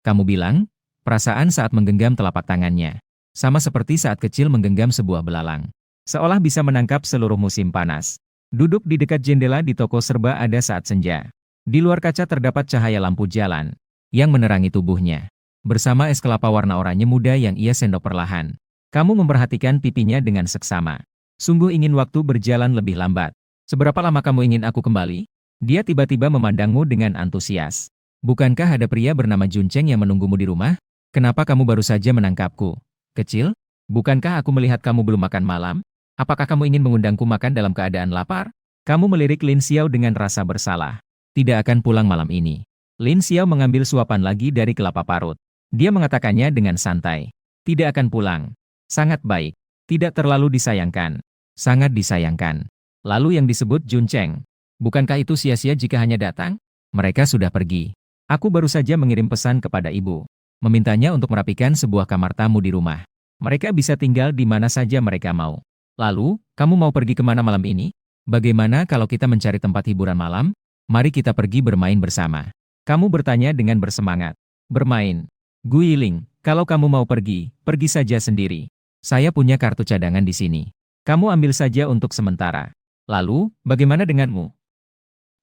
A: Kamu bilang, perasaan saat menggenggam telapak tangannya. Sama seperti saat kecil menggenggam sebuah belalang. Seolah bisa menangkap seluruh musim panas. Duduk di dekat jendela di toko serba ada saat senja. Di luar kaca terdapat cahaya lampu jalan yang menerangi tubuhnya. Bersama es kelapa warna oranye muda yang ia sendok perlahan. Kamu memperhatikan pipinya dengan seksama. Sungguh ingin waktu berjalan lebih lambat. Seberapa lama kamu ingin aku kembali? Dia tiba-tiba memandangmu dengan antusias. Bukankah ada pria bernama Jun Cheng yang menunggumu di rumah? Kenapa kamu baru saja menangkapku? Kecil? Bukankah aku melihat kamu belum makan malam? Apakah kamu ingin mengundangku makan dalam keadaan lapar? Kamu melirik Lin Xiao dengan rasa bersalah. Tidak akan pulang malam ini. Lin Xiao mengambil suapan lagi dari kelapa parut. Dia mengatakannya dengan santai. Tidak akan pulang. Sangat baik. Tidak terlalu disayangkan. Sangat disayangkan. Lalu yang disebut Jun Cheng. Bukankah itu sia-sia jika hanya datang? Mereka sudah pergi. Aku baru saja mengirim pesan kepada ibu. Memintanya untuk merapikan sebuah kamar tamu di rumah. Mereka bisa tinggal di mana saja mereka mau. Lalu, kamu mau pergi kemana malam ini? Bagaimana kalau kita mencari tempat hiburan malam? Mari kita pergi bermain bersama. Kamu bertanya dengan bersemangat. Bermain. Guiling, kalau kamu mau pergi, pergi saja sendiri. Saya punya kartu cadangan di sini. Kamu ambil saja untuk sementara. Lalu, bagaimana denganmu?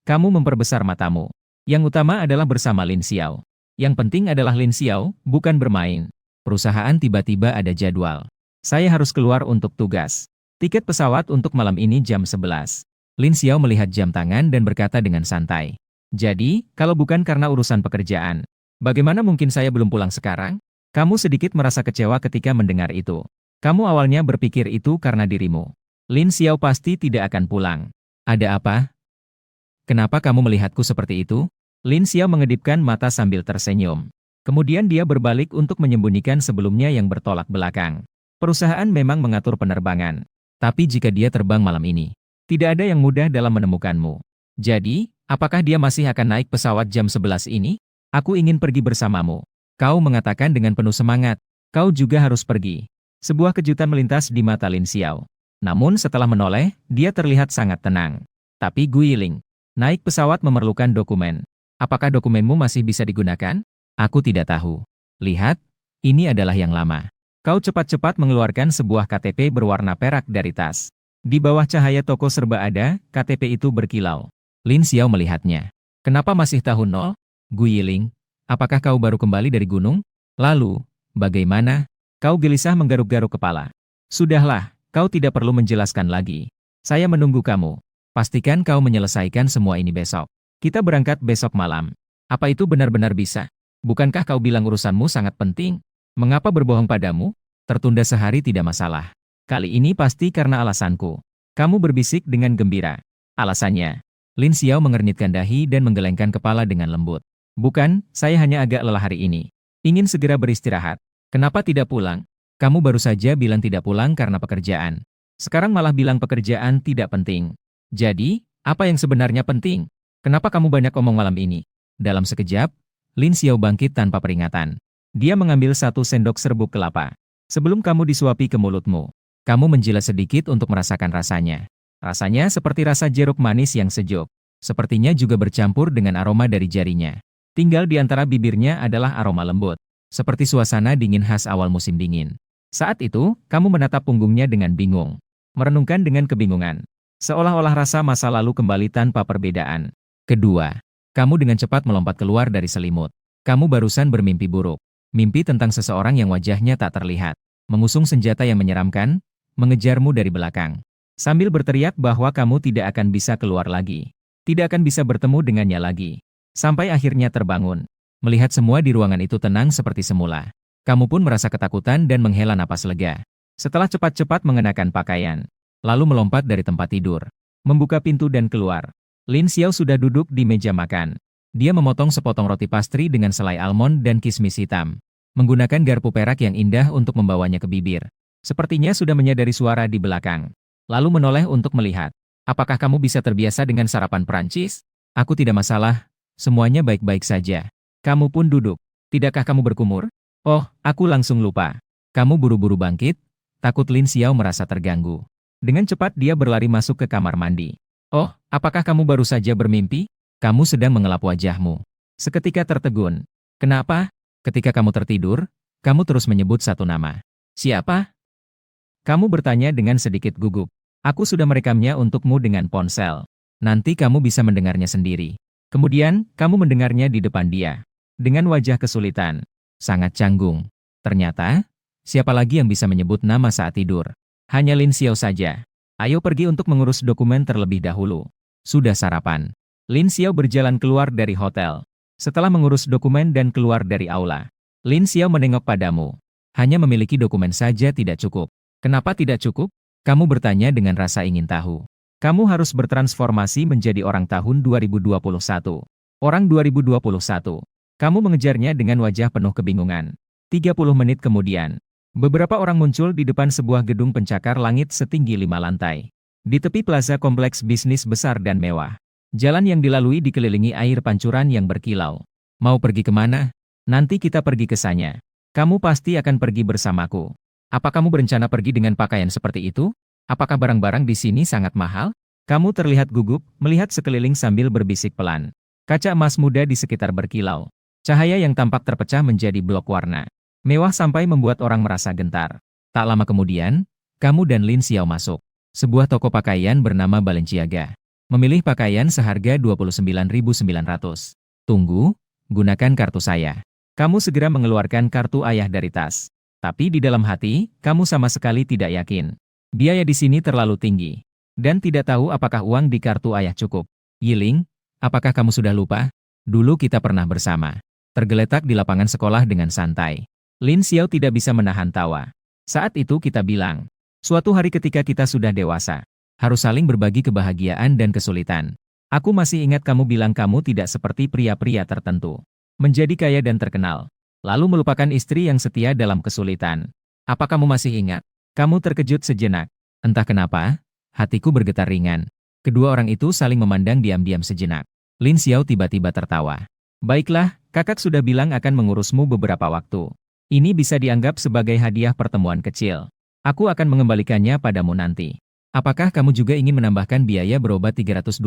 A: Kamu memperbesar matamu. Yang utama adalah bersama Lin Xiao. Yang penting adalah Lin Xiao, bukan bermain. Perusahaan tiba-tiba ada jadwal. Saya harus keluar untuk tugas. Tiket pesawat untuk malam ini jam 11. Lin Xiao melihat jam tangan dan berkata dengan santai. Jadi, kalau bukan karena urusan pekerjaan, Bagaimana mungkin saya belum pulang sekarang? Kamu sedikit merasa kecewa ketika mendengar itu. Kamu awalnya berpikir itu karena dirimu. Lin Xiao pasti tidak akan pulang. Ada apa? Kenapa kamu melihatku seperti itu? Lin Xiao mengedipkan mata sambil tersenyum. Kemudian dia berbalik untuk menyembunyikan sebelumnya yang bertolak belakang. Perusahaan memang mengatur penerbangan. Tapi jika dia terbang malam ini, tidak ada yang mudah dalam menemukanmu. Jadi, apakah dia masih akan naik pesawat jam 11 ini? Aku ingin pergi bersamamu. Kau mengatakan dengan penuh semangat. Kau juga harus pergi. Sebuah kejutan melintas di mata Lin Xiao. Namun setelah menoleh, dia terlihat sangat tenang. Tapi Guiling, naik pesawat memerlukan dokumen. Apakah dokumenmu masih bisa digunakan? Aku tidak tahu. Lihat, ini adalah yang lama. Kau cepat-cepat mengeluarkan sebuah KTP berwarna perak dari tas. Di bawah cahaya toko serba ada, KTP itu berkilau. Lin Xiao melihatnya. Kenapa masih tahun 0? Guiling, apakah kau baru kembali dari gunung? Lalu, bagaimana? Kau gelisah menggaruk-garuk kepala. Sudahlah, kau tidak perlu menjelaskan lagi. Saya menunggu kamu. Pastikan kau menyelesaikan semua ini besok. Kita berangkat besok malam. Apa itu benar-benar bisa? Bukankah kau bilang urusanmu sangat penting? Mengapa berbohong padamu? Tertunda sehari tidak masalah. Kali ini pasti karena alasanku. Kamu berbisik dengan gembira. Alasannya. Lin Xiao mengernyitkan dahi dan menggelengkan kepala dengan lembut. Bukan, saya hanya agak lelah hari ini. Ingin segera beristirahat. Kenapa tidak pulang? Kamu baru saja bilang tidak pulang karena pekerjaan. Sekarang malah bilang pekerjaan tidak penting. Jadi, apa yang sebenarnya penting? Kenapa kamu banyak omong malam ini? Dalam sekejap, Lin Xiao bangkit tanpa peringatan. Dia mengambil 1 sendok serbuk kelapa. Sebelum kamu disuapi ke mulutmu, kamu menjilat sedikit untuk merasakan rasanya. Rasanya seperti rasa jeruk manis yang sejuk. Sepertinya juga bercampur dengan aroma dari jarinya. Tinggal di antara bibirnya adalah aroma lembut. Seperti suasana dingin khas awal musim dingin. Saat itu, kamu menatap punggungnya dengan bingung. Merenungkan dengan kebingungan. Seolah-olah rasa masa lalu kembali tanpa perbedaan. Kedua, kamu dengan cepat melompat keluar dari selimut. Kamu barusan bermimpi buruk. Mimpi tentang seseorang yang wajahnya tak terlihat. Mengusung senjata yang menyeramkan, mengejarmu dari belakang. Sambil berteriak bahwa kamu tidak akan bisa keluar lagi. Tidak akan bisa bertemu dengannya lagi. Sampai akhirnya terbangun. Melihat semua di ruangan itu tenang seperti semula. Kamu pun merasa ketakutan dan menghela napas lega. Setelah cepat-cepat mengenakan pakaian. Lalu melompat dari tempat tidur. Membuka pintu dan keluar. Lin Xiao sudah duduk di meja makan. Dia memotong sepotong roti pastry dengan selai almond dan kismis hitam. Menggunakan garpu perak yang indah untuk membawanya ke bibir. Sepertinya sudah menyadari suara di belakang. Lalu menoleh untuk melihat. Apakah kamu bisa terbiasa dengan sarapan Perancis? Aku tidak masalah. Semuanya baik-baik saja. Kamu pun duduk. Tidakkah kamu berkumur? Oh, aku langsung lupa. Kamu buru-buru bangkit? Takut Lin Xiao merasa terganggu. Dengan cepat dia berlari masuk ke kamar mandi. Oh, apakah kamu baru saja bermimpi? Kamu sedang mengelap wajahmu. Seketika tertegun. Kenapa? Ketika kamu tertidur, kamu terus menyebut satu nama. Siapa? Kamu bertanya dengan sedikit gugup. Aku sudah merekamnya untukmu dengan ponsel. Nanti kamu bisa mendengarnya sendiri. Kemudian, kamu mendengarnya di depan dia. Dengan wajah kesulitan. Sangat canggung. Ternyata, siapa lagi yang bisa menyebut nama saat tidur? Hanya Lin Xiao saja. Ayo pergi untuk mengurus dokumen terlebih dahulu. Sudah sarapan. Lin Xiao berjalan keluar dari hotel. Setelah mengurus dokumen dan keluar dari aula. Lin Xiao menengok padamu. Hanya memiliki dokumen saja tidak cukup. Kenapa tidak cukup? Kamu bertanya dengan rasa ingin tahu. Kamu harus bertransformasi menjadi orang tahun 2021. Orang 2021. Kamu mengejarnya dengan wajah penuh kebingungan. 30 menit kemudian. Beberapa orang muncul di depan sebuah gedung pencakar langit setinggi 5 lantai. Di tepi plaza kompleks bisnis besar dan mewah. Jalan yang dilalui dikelilingi air pancuran yang berkilau. Mau pergi kemana? Nanti kita pergi ke sana. Kamu pasti akan pergi bersamaku. Apa kamu berencana pergi dengan pakaian seperti itu? Apakah barang-barang di sini sangat mahal? Kamu terlihat gugup, melihat sekeliling sambil berbisik pelan. Kaca emas muda di sekitar berkilau. Cahaya yang tampak terpecah menjadi blok warna. Mewah sampai membuat orang merasa gentar. Tak lama kemudian, kamu dan Lin Xiao masuk. Sebuah toko pakaian bernama Balenciaga. Memilih pakaian seharga 29.900. Tunggu, gunakan kartu saya. Kamu segera mengeluarkan kartu ayah dari tas. Tapi di dalam hati, kamu sama sekali tidak yakin. Biaya di sini terlalu tinggi. Dan tidak tahu apakah uang di kartu ayah cukup. Yiling, apakah kamu sudah lupa? Dulu kita pernah bersama. tergeletak di lapangan sekolah dengan santai. Lin Xiao tidak bisa menahan tawa. Saat itu kita bilang, suatu hari ketika kita sudah dewasa, harus saling berbagi kebahagiaan dan kesulitan. Aku masih ingat kamu bilang kamu tidak seperti pria-pria tertentu. Menjadi kaya dan terkenal, lalu melupakan istri yang setia dalam kesulitan. Apa kamu masih ingat? Kamu terkejut sejenak. Entah kenapa, hatiku bergetar ringan. Kedua orang itu saling memandang diam-diam sejenak. Lin Xiao tiba-tiba tertawa. Baiklah, kakak sudah bilang akan mengurusmu beberapa waktu. Ini bisa dianggap sebagai hadiah pertemuan kecil. Aku akan mengembalikannya padamu nanti. Apakah kamu juga ingin menambahkan biaya berobat 324?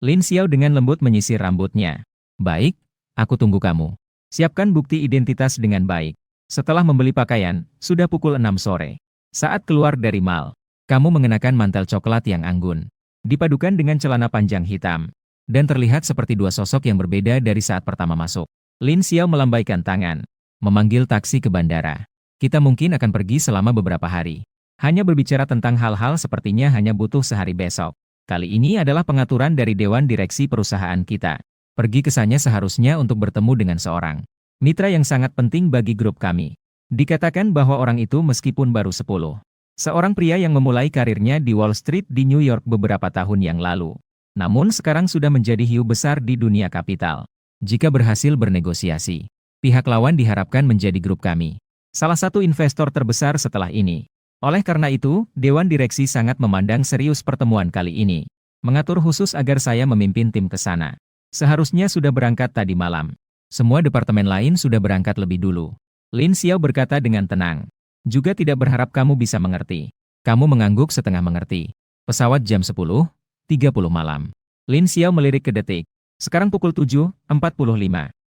A: Lin Xiao dengan lembut menyisir rambutnya. Baik, aku tunggu kamu. Siapkan bukti identitas dengan baik. Setelah membeli pakaian, sudah pukul 6 sore. Saat keluar dari mall, kamu mengenakan mantel coklat yang anggun, dipadukan dengan celana panjang hitam, dan terlihat seperti dua sosok yang berbeda dari saat pertama masuk. Lin Xiao melambaikan tangan, memanggil taksi ke bandara. Kita mungkin akan pergi selama beberapa hari. Hanya berbicara tentang hal-hal sepertinya hanya butuh sehari besok. Kali ini adalah pengaturan dari Dewan Direksi perusahaan kita. Pergi ke sana seharusnya untuk bertemu dengan seorang mitra yang sangat penting bagi grup kami. Dikatakan bahwa orang itu meskipun baru 10. Seorang pria yang memulai karirnya di Wall Street di New York beberapa tahun yang lalu. Namun sekarang sudah menjadi hiu besar di dunia kapital. Jika berhasil bernegosiasi, pihak lawan diharapkan menjadi grup kami. Salah satu investor terbesar setelah ini. Oleh karena itu, Dewan Direksi sangat memandang serius pertemuan kali ini. Mengatur khusus agar saya memimpin tim ke sana. Seharusnya sudah berangkat tadi malam. Semua departemen lain sudah berangkat lebih dulu. Lin Xiao berkata dengan tenang. Juga tidak berharap kamu bisa mengerti. Kamu mengangguk setengah mengerti. Pesawat jam 10.30 malam. Lin Xiao melirik ke detik. Sekarang pukul 7.45.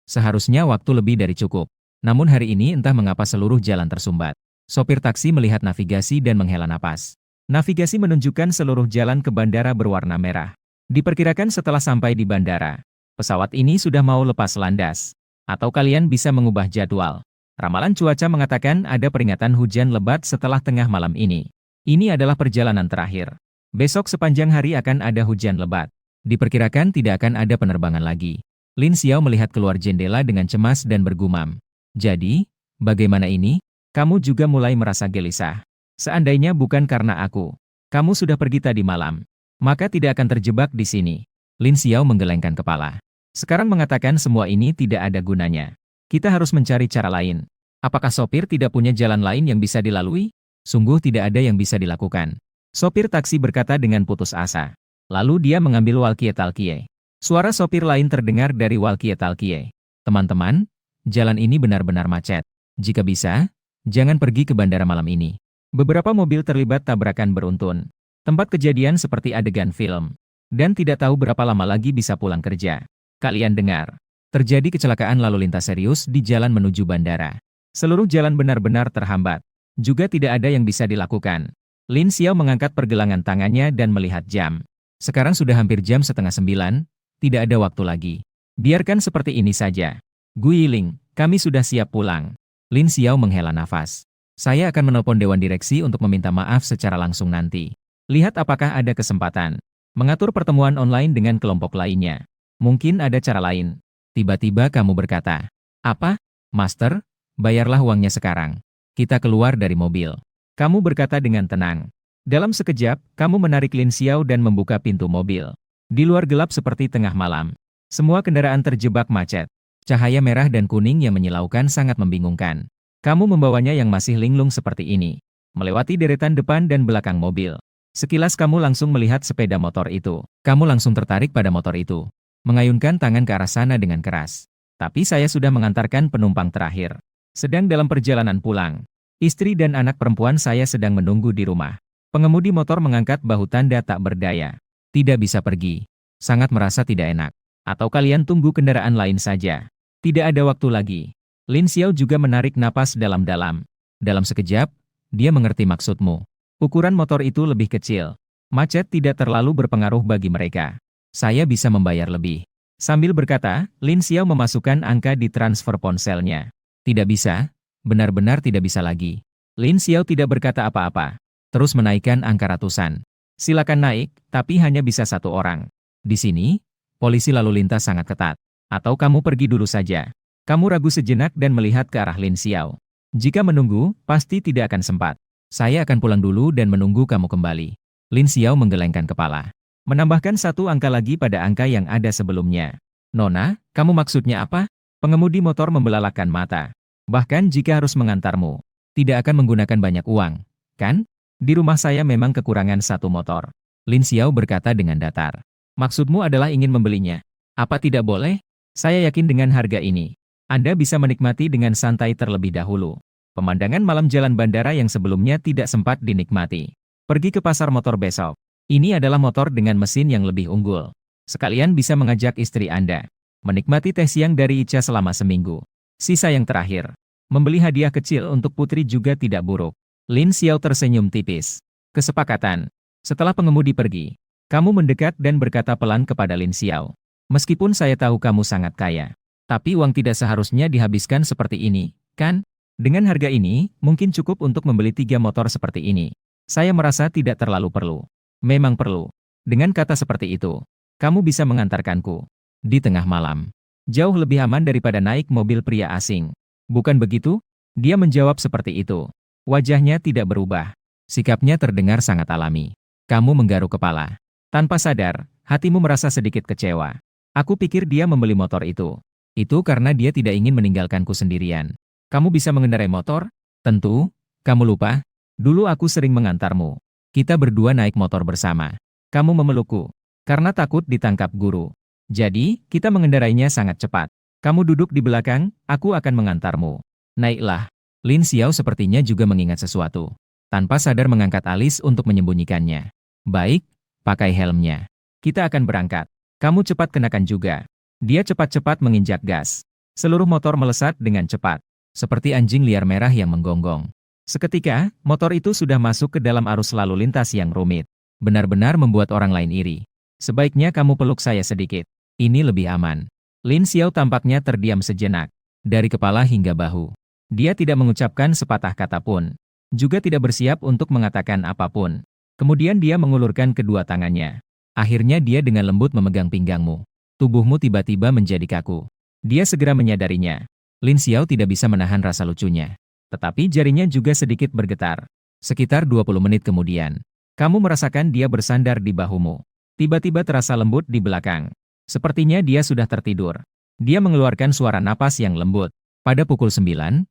A: Seharusnya waktu lebih dari cukup. Namun hari ini entah mengapa seluruh jalan tersumbat. Sopir taksi melihat navigasi dan menghela napas. Navigasi menunjukkan seluruh jalan ke bandara berwarna merah. Diperkirakan setelah sampai di bandara, pesawat ini sudah mau lepas landas. Atau kalian bisa mengubah jadwal. Ramalan cuaca mengatakan ada peringatan hujan lebat setelah tengah malam ini. Ini adalah perjalanan terakhir. Besok sepanjang hari akan ada hujan lebat. Diperkirakan tidak akan ada penerbangan lagi. Lin Xiao melihat keluar jendela dengan cemas dan bergumam. Jadi, bagaimana ini? Kamu juga mulai merasa gelisah. Seandainya bukan karena aku, kamu sudah pergi tadi malam, maka tidak akan terjebak di sini. Lin Xiao menggelengkan kepala. Sekarang mengatakan semua ini tidak ada gunanya. Kita harus mencari cara lain. Apakah sopir tidak punya jalan lain yang bisa dilalui? Sungguh tidak ada yang bisa dilakukan. Sopir taksi berkata dengan putus asa. Lalu dia mengambil walkie-talkie. Suara sopir lain terdengar dari walkie-talkie. Teman-teman, jalan ini benar-benar macet. Jika bisa, jangan pergi ke bandara malam ini. Beberapa mobil terlibat tabrakan beruntun. Tempat kejadian seperti adegan film. Dan tidak tahu berapa lama lagi bisa pulang kerja. Kalian dengar. Terjadi kecelakaan lalu lintas serius di jalan menuju bandara. Seluruh jalan benar-benar terhambat. Juga tidak ada yang bisa dilakukan. Lin Xiao mengangkat pergelangan tangannya dan melihat jam. Sekarang sudah hampir jam 8:30, tidak ada waktu lagi. Biarkan seperti ini saja. Guiling, kami sudah siap pulang. Lin Xiao menghela nafas. Saya akan menelpon Dewan Direksi untuk meminta maaf secara langsung nanti. Lihat apakah ada kesempatan. Mengatur pertemuan online dengan kelompok lainnya. Mungkin ada cara lain. Tiba-tiba kamu berkata, apa? Master, bayarlah uangnya sekarang. Kita keluar dari mobil. Kamu berkata dengan tenang. Dalam sekejap, kamu menarik Lin Xiao dan membuka pintu mobil. Di luar gelap seperti tengah malam. Semua kendaraan terjebak macet. Cahaya merah dan kuning yang menyilaukan sangat membingungkan. Kamu membawanya yang masih linglung seperti ini. Melewati deretan depan dan belakang mobil. Sekilas kamu langsung melihat sepeda motor itu. Kamu langsung tertarik pada motor itu. Mengayunkan tangan ke arah sana dengan keras. Tapi saya sudah mengantarkan penumpang terakhir. Sedang dalam perjalanan pulang. Istri dan anak perempuan saya sedang menunggu di rumah. Pengemudi motor mengangkat bahu tanda tak berdaya. Tidak bisa pergi. Sangat merasa tidak enak. Atau kalian tunggu kendaraan lain saja. Tidak ada waktu lagi. Lin Xiao juga menarik napas dalam-dalam. Dalam sekejap, dia mengerti maksudmu. Ukuran motor itu lebih kecil. Macet tidak terlalu berpengaruh bagi mereka. Saya bisa membayar lebih. Sambil berkata, Lin Xiao memasukkan angka di transfer ponselnya. Tidak bisa, benar-benar tidak bisa lagi. Lin Xiao tidak berkata apa-apa. Terus menaikkan angka ratusan. Silakan naik, tapi hanya bisa satu orang. Di sini, polisi lalu lintas sangat ketat. Atau kamu pergi dulu saja. Kamu ragu sejenak dan melihat ke arah Lin Xiao. Jika menunggu, pasti tidak akan sempat. Saya akan pulang dulu dan menunggu kamu kembali. Lin Xiao menggelengkan kepala. Menambahkan satu angka lagi pada angka yang ada sebelumnya. Nona, kamu maksudnya apa? Pengemudi motor membelalakkan mata. Bahkan jika harus mengantarmu, tidak akan menggunakan banyak uang, kan? Di rumah saya memang kekurangan satu motor. Lin Xiao berkata dengan datar. Maksudmu adalah ingin membelinya? Apa tidak boleh? Saya yakin dengan harga ini, Anda bisa menikmati dengan santai terlebih dahulu. Pemandangan malam jalan bandara yang sebelumnya tidak sempat dinikmati. Pergi ke pasar motor besok. Ini adalah motor dengan mesin yang lebih unggul. Sekalian bisa mengajak istri Anda menikmati teh siang dari Ica selama seminggu. Sisa yang terakhir, membeli hadiah kecil untuk putri juga tidak buruk. Lin Xiao tersenyum tipis. Kesepakatan. Setelah pengemudi pergi, kamu mendekat dan berkata pelan kepada Lin Xiao. Meskipun saya tahu kamu sangat kaya, tapi uang tidak seharusnya dihabiskan seperti ini, kan? Dengan harga ini, mungkin cukup untuk membeli 3 motor seperti ini. Saya merasa tidak terlalu perlu. Memang perlu. Dengan kata seperti itu, kamu bisa mengantarkanku di tengah malam. Jauh lebih aman daripada naik mobil pria asing. Bukan begitu? Dia menjawab seperti itu. Wajahnya tidak berubah. Sikapnya terdengar sangat alami. Kamu menggaruk kepala. Tanpa sadar, hatimu merasa sedikit kecewa. Aku pikir dia membeli motor itu. Itu karena dia tidak ingin meninggalkanku sendirian. Kamu bisa mengendarai motor? Tentu. Kamu lupa? Dulu aku sering mengantarmu. Kita berdua naik motor bersama. Kamu memelukku karena takut ditangkap guru. Jadi, kita mengendarainya sangat cepat. Kamu duduk di belakang, aku akan mengantarmu. Naiklah. Lin Xiao sepertinya juga mengingat sesuatu. Tanpa sadar mengangkat alis untuk menyembunyikannya. Baik, pakai helmnya. Kita akan berangkat. Kamu cepat kenakan juga. Dia cepat-cepat menginjak gas. Seluruh motor melesat dengan cepat. Seperti anjing liar merah yang menggonggong. Seketika, motor itu sudah masuk ke dalam arus lalu lintas yang rumit. Benar-benar membuat orang lain iri. Sebaiknya kamu peluk saya sedikit. Ini lebih aman. Lin Xiao tampaknya terdiam sejenak. Dari kepala hingga bahu. Dia tidak mengucapkan sepatah kata pun. Juga tidak bersiap untuk mengatakan apapun. Kemudian dia mengulurkan kedua tangannya. Akhirnya dia dengan lembut memegang pinggangmu. Tubuhmu tiba-tiba menjadi kaku. Dia segera menyadarinya. Lin Xiao tidak bisa menahan rasa lucunya. Tetapi jarinya juga sedikit bergetar. Sekitar 20 menit kemudian, kamu merasakan dia bersandar di bahumu. Tiba-tiba terasa lembut di belakang. Sepertinya dia sudah tertidur. Dia mengeluarkan suara napas yang lembut. Pada pukul 9:30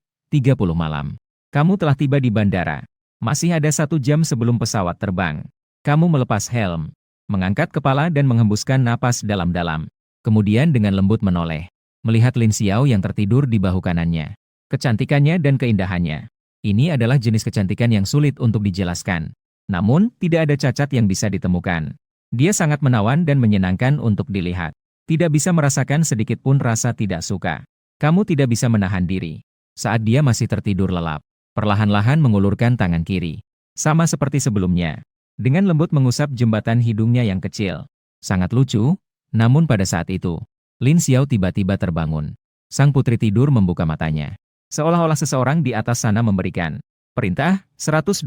A: malam, kamu telah tiba di bandara. Masih ada 1 jam sebelum pesawat terbang. Kamu melepas helm, mengangkat kepala dan menghembuskan napas dalam-dalam. Kemudian dengan lembut menoleh, melihat Lin Xiao yang tertidur di bahu kanannya. Kecantikannya dan keindahannya. Ini adalah jenis kecantikan yang sulit untuk dijelaskan. Namun, tidak ada cacat yang bisa ditemukan. Dia sangat menawan dan menyenangkan untuk dilihat. Tidak bisa merasakan sedikit pun rasa tidak suka. Kamu tidak bisa menahan diri. Saat dia masih tertidur lelap, perlahan-lahan mengulurkan tangan kiri. Sama seperti sebelumnya. Dengan lembut mengusap jembatan hidungnya yang kecil. Sangat lucu, namun pada saat itu, Lin Xiao tiba-tiba terbangun. Sang putri tidur membuka matanya. Seolah-olah seseorang di atas sana memberikan perintah. 123,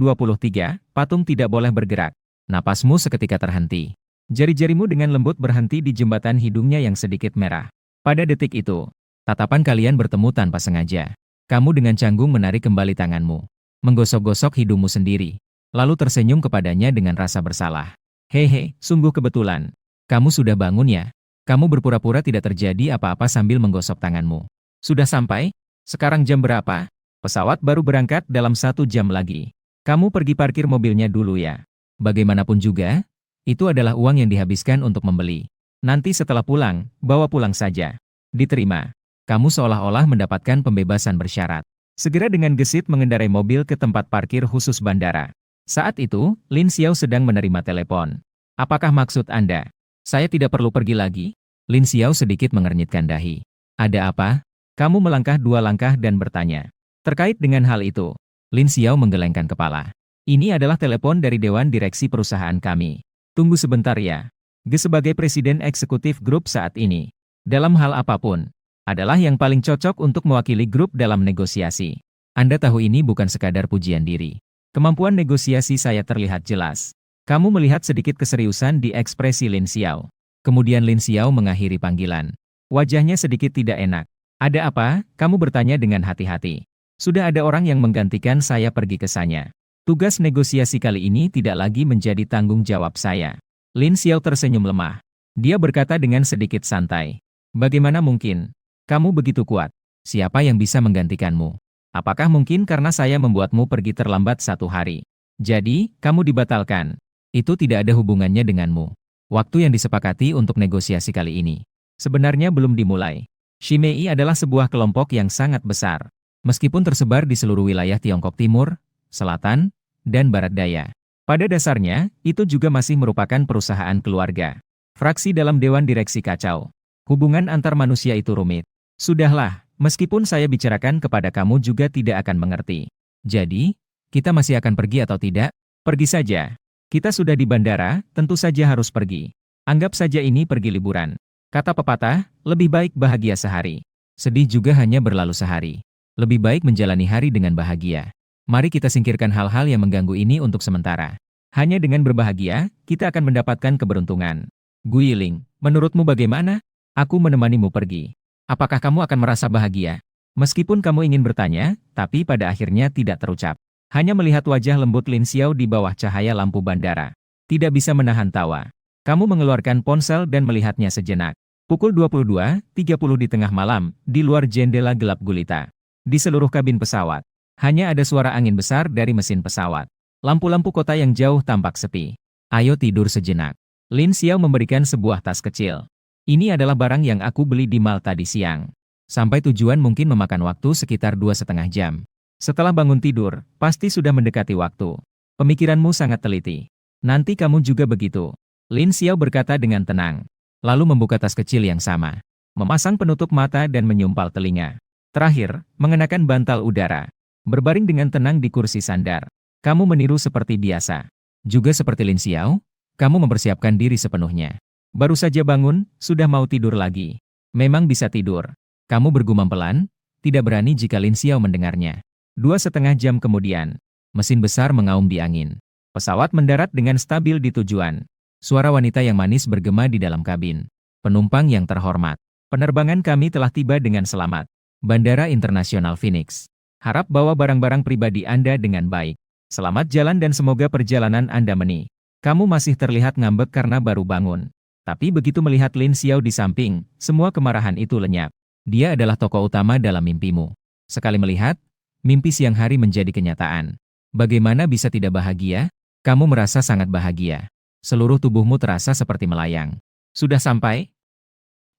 A: patung tidak boleh bergerak. Napasmu seketika terhenti. Jari-jarimu dengan lembut berhenti di jembatan hidungnya yang sedikit merah. Pada detik itu, tatapan kalian bertemu tanpa sengaja. Kamu dengan canggung menarik kembali tanganmu. Menggosok-gosok hidungmu sendiri. Lalu tersenyum kepadanya dengan rasa bersalah. Hehe, sungguh kebetulan. Kamu sudah bangun ya? Kamu berpura-pura tidak terjadi apa-apa sambil menggosok tanganmu. Sudah sampai? Sekarang jam berapa? Pesawat baru berangkat dalam 1 jam lagi. Kamu pergi parkir mobilnya dulu ya. Bagaimanapun juga, itu adalah uang yang dihabiskan untuk membeli. Nanti setelah pulang, bawa pulang saja. Diterima. Kamu seolah-olah mendapatkan pembebasan bersyarat. Segera dengan gesit mengendarai mobil ke tempat parkir khusus bandara. Saat itu, Lin Xiao sedang menerima telepon. Apakah maksud Anda? Saya tidak perlu pergi lagi? Lin Xiao sedikit mengernyitkan dahi. Ada apa? Kamu melangkah 2 langkah dan bertanya. Terkait dengan hal itu, Lin Xiao menggelengkan kepala. Ini adalah telepon dari Dewan Direksi perusahaan kami. Tunggu sebentar ya. Ge sebagai Presiden Eksekutif grup saat ini, dalam hal apapun, adalah yang paling cocok untuk mewakili grup dalam negosiasi. Anda tahu ini bukan sekadar pujian diri. Kemampuan negosiasi saya terlihat jelas. Kamu melihat sedikit keseriusan di ekspresi Lin Xiao. Kemudian Lin Xiao mengakhiri panggilan. Wajahnya sedikit tidak enak. Ada apa? Kamu bertanya dengan hati-hati. Sudah ada orang yang menggantikan saya pergi ke sana. Tugas negosiasi kali ini tidak lagi menjadi tanggung jawab saya. Lin Xiao tersenyum lemah. Dia berkata dengan sedikit santai. Bagaimana mungkin? Kamu begitu kuat. Siapa yang bisa menggantikanmu? Apakah mungkin karena saya membuatmu pergi terlambat 1 hari? Jadi, kamu dibatalkan. Itu tidak ada hubungannya denganmu. Waktu yang disepakati untuk negosiasi kali ini sebenarnya belum dimulai. Shimei adalah sebuah kelompok yang sangat besar. Meskipun tersebar di seluruh wilayah Tiongkok Timur, Selatan, dan Barat Daya. Pada dasarnya, itu juga masih merupakan perusahaan keluarga. Fraksi dalam Dewan Direksi kacau. Hubungan antar manusia itu rumit. Sudahlah, meskipun saya bicarakan kepada kamu juga tidak akan mengerti. Jadi, kita masih akan pergi atau tidak? Pergi saja. Kita sudah di bandara, tentu saja harus pergi. Anggap saja ini pergi liburan. Kata pepatah, lebih baik bahagia sehari. Sedih juga hanya berlalu sehari. Lebih baik menjalani hari dengan bahagia. Mari kita singkirkan hal-hal yang mengganggu ini untuk sementara. Hanya dengan berbahagia, kita akan mendapatkan keberuntungan. Guiling, menurutmu bagaimana? Aku menemanimu pergi. Apakah kamu akan merasa bahagia? Meskipun kamu ingin bertanya, tapi pada akhirnya tidak terucap. Hanya melihat wajah lembut Lin Xiao di bawah cahaya lampu bandara. Tidak bisa menahan tawa. Kamu mengeluarkan ponsel dan melihatnya sejenak. Pukul 22.30 di tengah malam, di luar jendela gelap gulita. Di seluruh kabin pesawat, hanya ada suara angin besar dari mesin pesawat. Lampu-lampu kota yang jauh tampak sepi. Ayo tidur sejenak. Lin Xiao memberikan sebuah tas kecil. Ini adalah barang yang aku beli di mall tadi siang. Sampai tujuan mungkin memakan waktu sekitar 2,5 jam. Setelah bangun tidur, pasti sudah mendekati waktu. Pemikiranmu sangat teliti. Nanti kamu juga begitu. Lin Xiao berkata dengan tenang. Lalu membuka tas kecil yang sama. Memasang penutup mata dan menyumpal telinga. Terakhir, mengenakan bantal udara. Berbaring dengan tenang di kursi sandar. Kamu meniru seperti biasa. Juga seperti Lin Xiao, kamu mempersiapkan diri sepenuhnya. Baru saja bangun, sudah mau tidur lagi. Memang bisa tidur. Kamu bergumam pelan, tidak berani jika Lin Xiao mendengarnya. 2,5 jam kemudian, mesin besar mengaum di angin. Pesawat mendarat dengan stabil di tujuan. Suara wanita yang manis bergema di dalam kabin. Penumpang yang terhormat. Penerbangan kami telah tiba dengan selamat. Bandara Internasional Phoenix. Harap bawa barang-barang pribadi Anda dengan baik. Selamat jalan dan semoga perjalanan Anda meni. Kamu masih terlihat ngambek karena baru bangun. Tapi begitu melihat Lin Xiao di samping, semua kemarahan itu lenyap. Dia adalah tokoh utama dalam mimpimu. Sekali melihat, mimpi siang hari menjadi kenyataan. Bagaimana bisa tidak bahagia? Kamu merasa sangat bahagia. Seluruh tubuhmu terasa seperti melayang. Sudah sampai?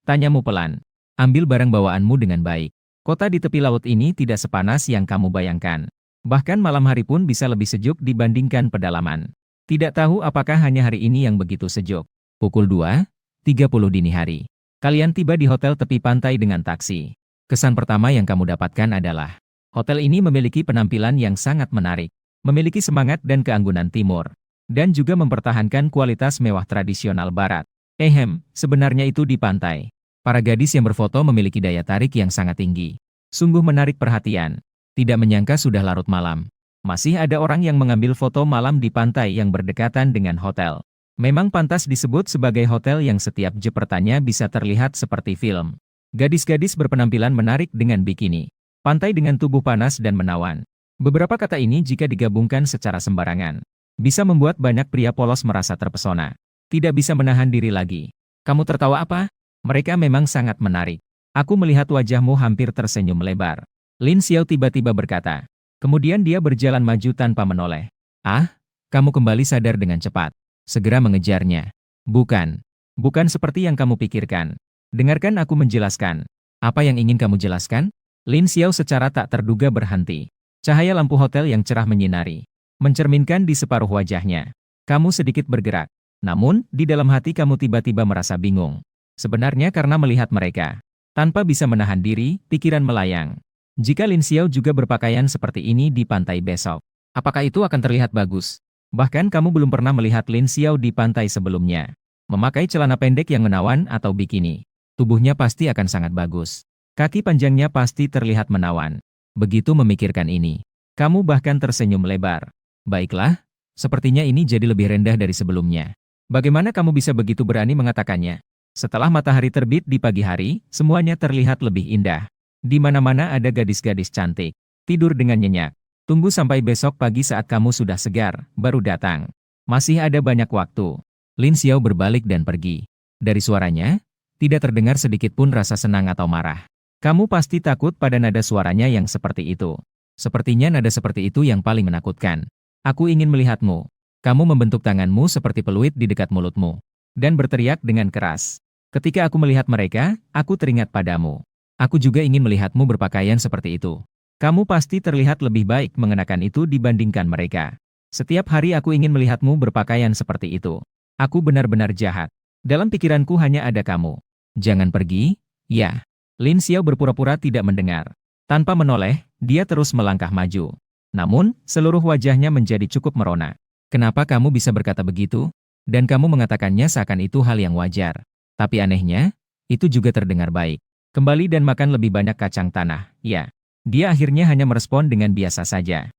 A: Tanyamu pelan. Ambil barang bawaanmu dengan baik. Kota di tepi laut ini tidak sepanas yang kamu bayangkan. Bahkan malam hari pun bisa lebih sejuk dibandingkan pedalaman. Tidak tahu apakah hanya hari ini yang begitu sejuk. Pukul 2.30 dini hari. Kalian tiba di hotel tepi pantai dengan taksi. Kesan pertama yang kamu dapatkan adalah, hotel ini memiliki penampilan yang sangat menarik. Memiliki semangat dan keanggunan timur. Dan juga mempertahankan kualitas mewah tradisional barat. Sebenarnya itu di pantai. Para gadis yang berfoto memiliki daya tarik yang sangat tinggi. Sungguh menarik perhatian. Tidak menyangka sudah larut malam. Masih ada orang yang mengambil foto malam di pantai yang berdekatan dengan hotel. Memang pantas disebut sebagai hotel yang setiap jepretannya bisa terlihat seperti film. Gadis-gadis berpenampilan menarik dengan bikini. Pantai dengan tubuh panas dan menawan. Beberapa kata ini jika digabungkan secara sembarangan, bisa membuat banyak pria polos merasa terpesona. Tidak bisa menahan diri lagi. Kamu tertawa apa? Mereka memang sangat menarik. Aku melihat wajahmu hampir tersenyum lebar. Lin Xiao tiba-tiba berkata. Kemudian dia berjalan maju tanpa menoleh. Kamu kembali sadar dengan cepat. Segera mengejarnya. Bukan seperti yang kamu pikirkan. Dengarkan aku menjelaskan. Apa yang ingin kamu jelaskan? Lin Xiao secara tak terduga berhenti. Cahaya lampu hotel yang cerah menyinari. Mencerminkan di separuh wajahnya. Kamu sedikit bergerak. Namun, di dalam hati kamu tiba-tiba merasa bingung. Sebenarnya karena melihat mereka. Tanpa bisa menahan diri, pikiran melayang. Jika Lin Xiao juga berpakaian seperti ini di pantai besok, apakah itu akan terlihat bagus? Bahkan kamu belum pernah melihat Lin Xiao di pantai sebelumnya. Memakai celana pendek yang menawan atau bikini. Tubuhnya pasti akan sangat bagus. Kaki panjangnya pasti terlihat menawan. Begitu memikirkan ini, kamu bahkan tersenyum lebar. Baiklah, sepertinya ini jadi lebih rendah dari sebelumnya. Bagaimana kamu bisa begitu berani mengatakannya? Setelah matahari terbit di pagi hari, semuanya terlihat lebih indah. Di mana-mana ada gadis-gadis cantik. Tidur dengan nyenyak. Tunggu sampai besok pagi saat kamu sudah segar, baru datang. Masih ada banyak waktu. Lin Xiao berbalik dan pergi. Dari suaranya, tidak terdengar sedikit pun rasa senang atau marah. Kamu pasti takut pada nada suaranya yang seperti itu. Sepertinya nada seperti itu yang paling menakutkan. Aku ingin melihatmu. Kamu membentuk tanganmu seperti peluit di dekat mulutmu. Dan berteriak dengan keras. Ketika aku melihat mereka, aku teringat padamu. Aku juga ingin melihatmu berpakaian seperti itu. Kamu pasti terlihat lebih baik mengenakan itu dibandingkan mereka. Setiap hari aku ingin melihatmu berpakaian seperti itu. Aku benar-benar jahat. Dalam pikiranku hanya ada kamu. Jangan pergi, ya. Lin Xiao berpura-pura tidak mendengar. Tanpa menoleh, dia terus melangkah maju. Namun, seluruh wajahnya menjadi cukup merona. Kenapa kamu bisa berkata begitu? Dan kamu mengatakannya seakan itu hal yang wajar. Tapi anehnya, itu juga terdengar baik. Kembali dan makan lebih banyak kacang tanah, ya. Dia akhirnya hanya merespon dengan biasa saja.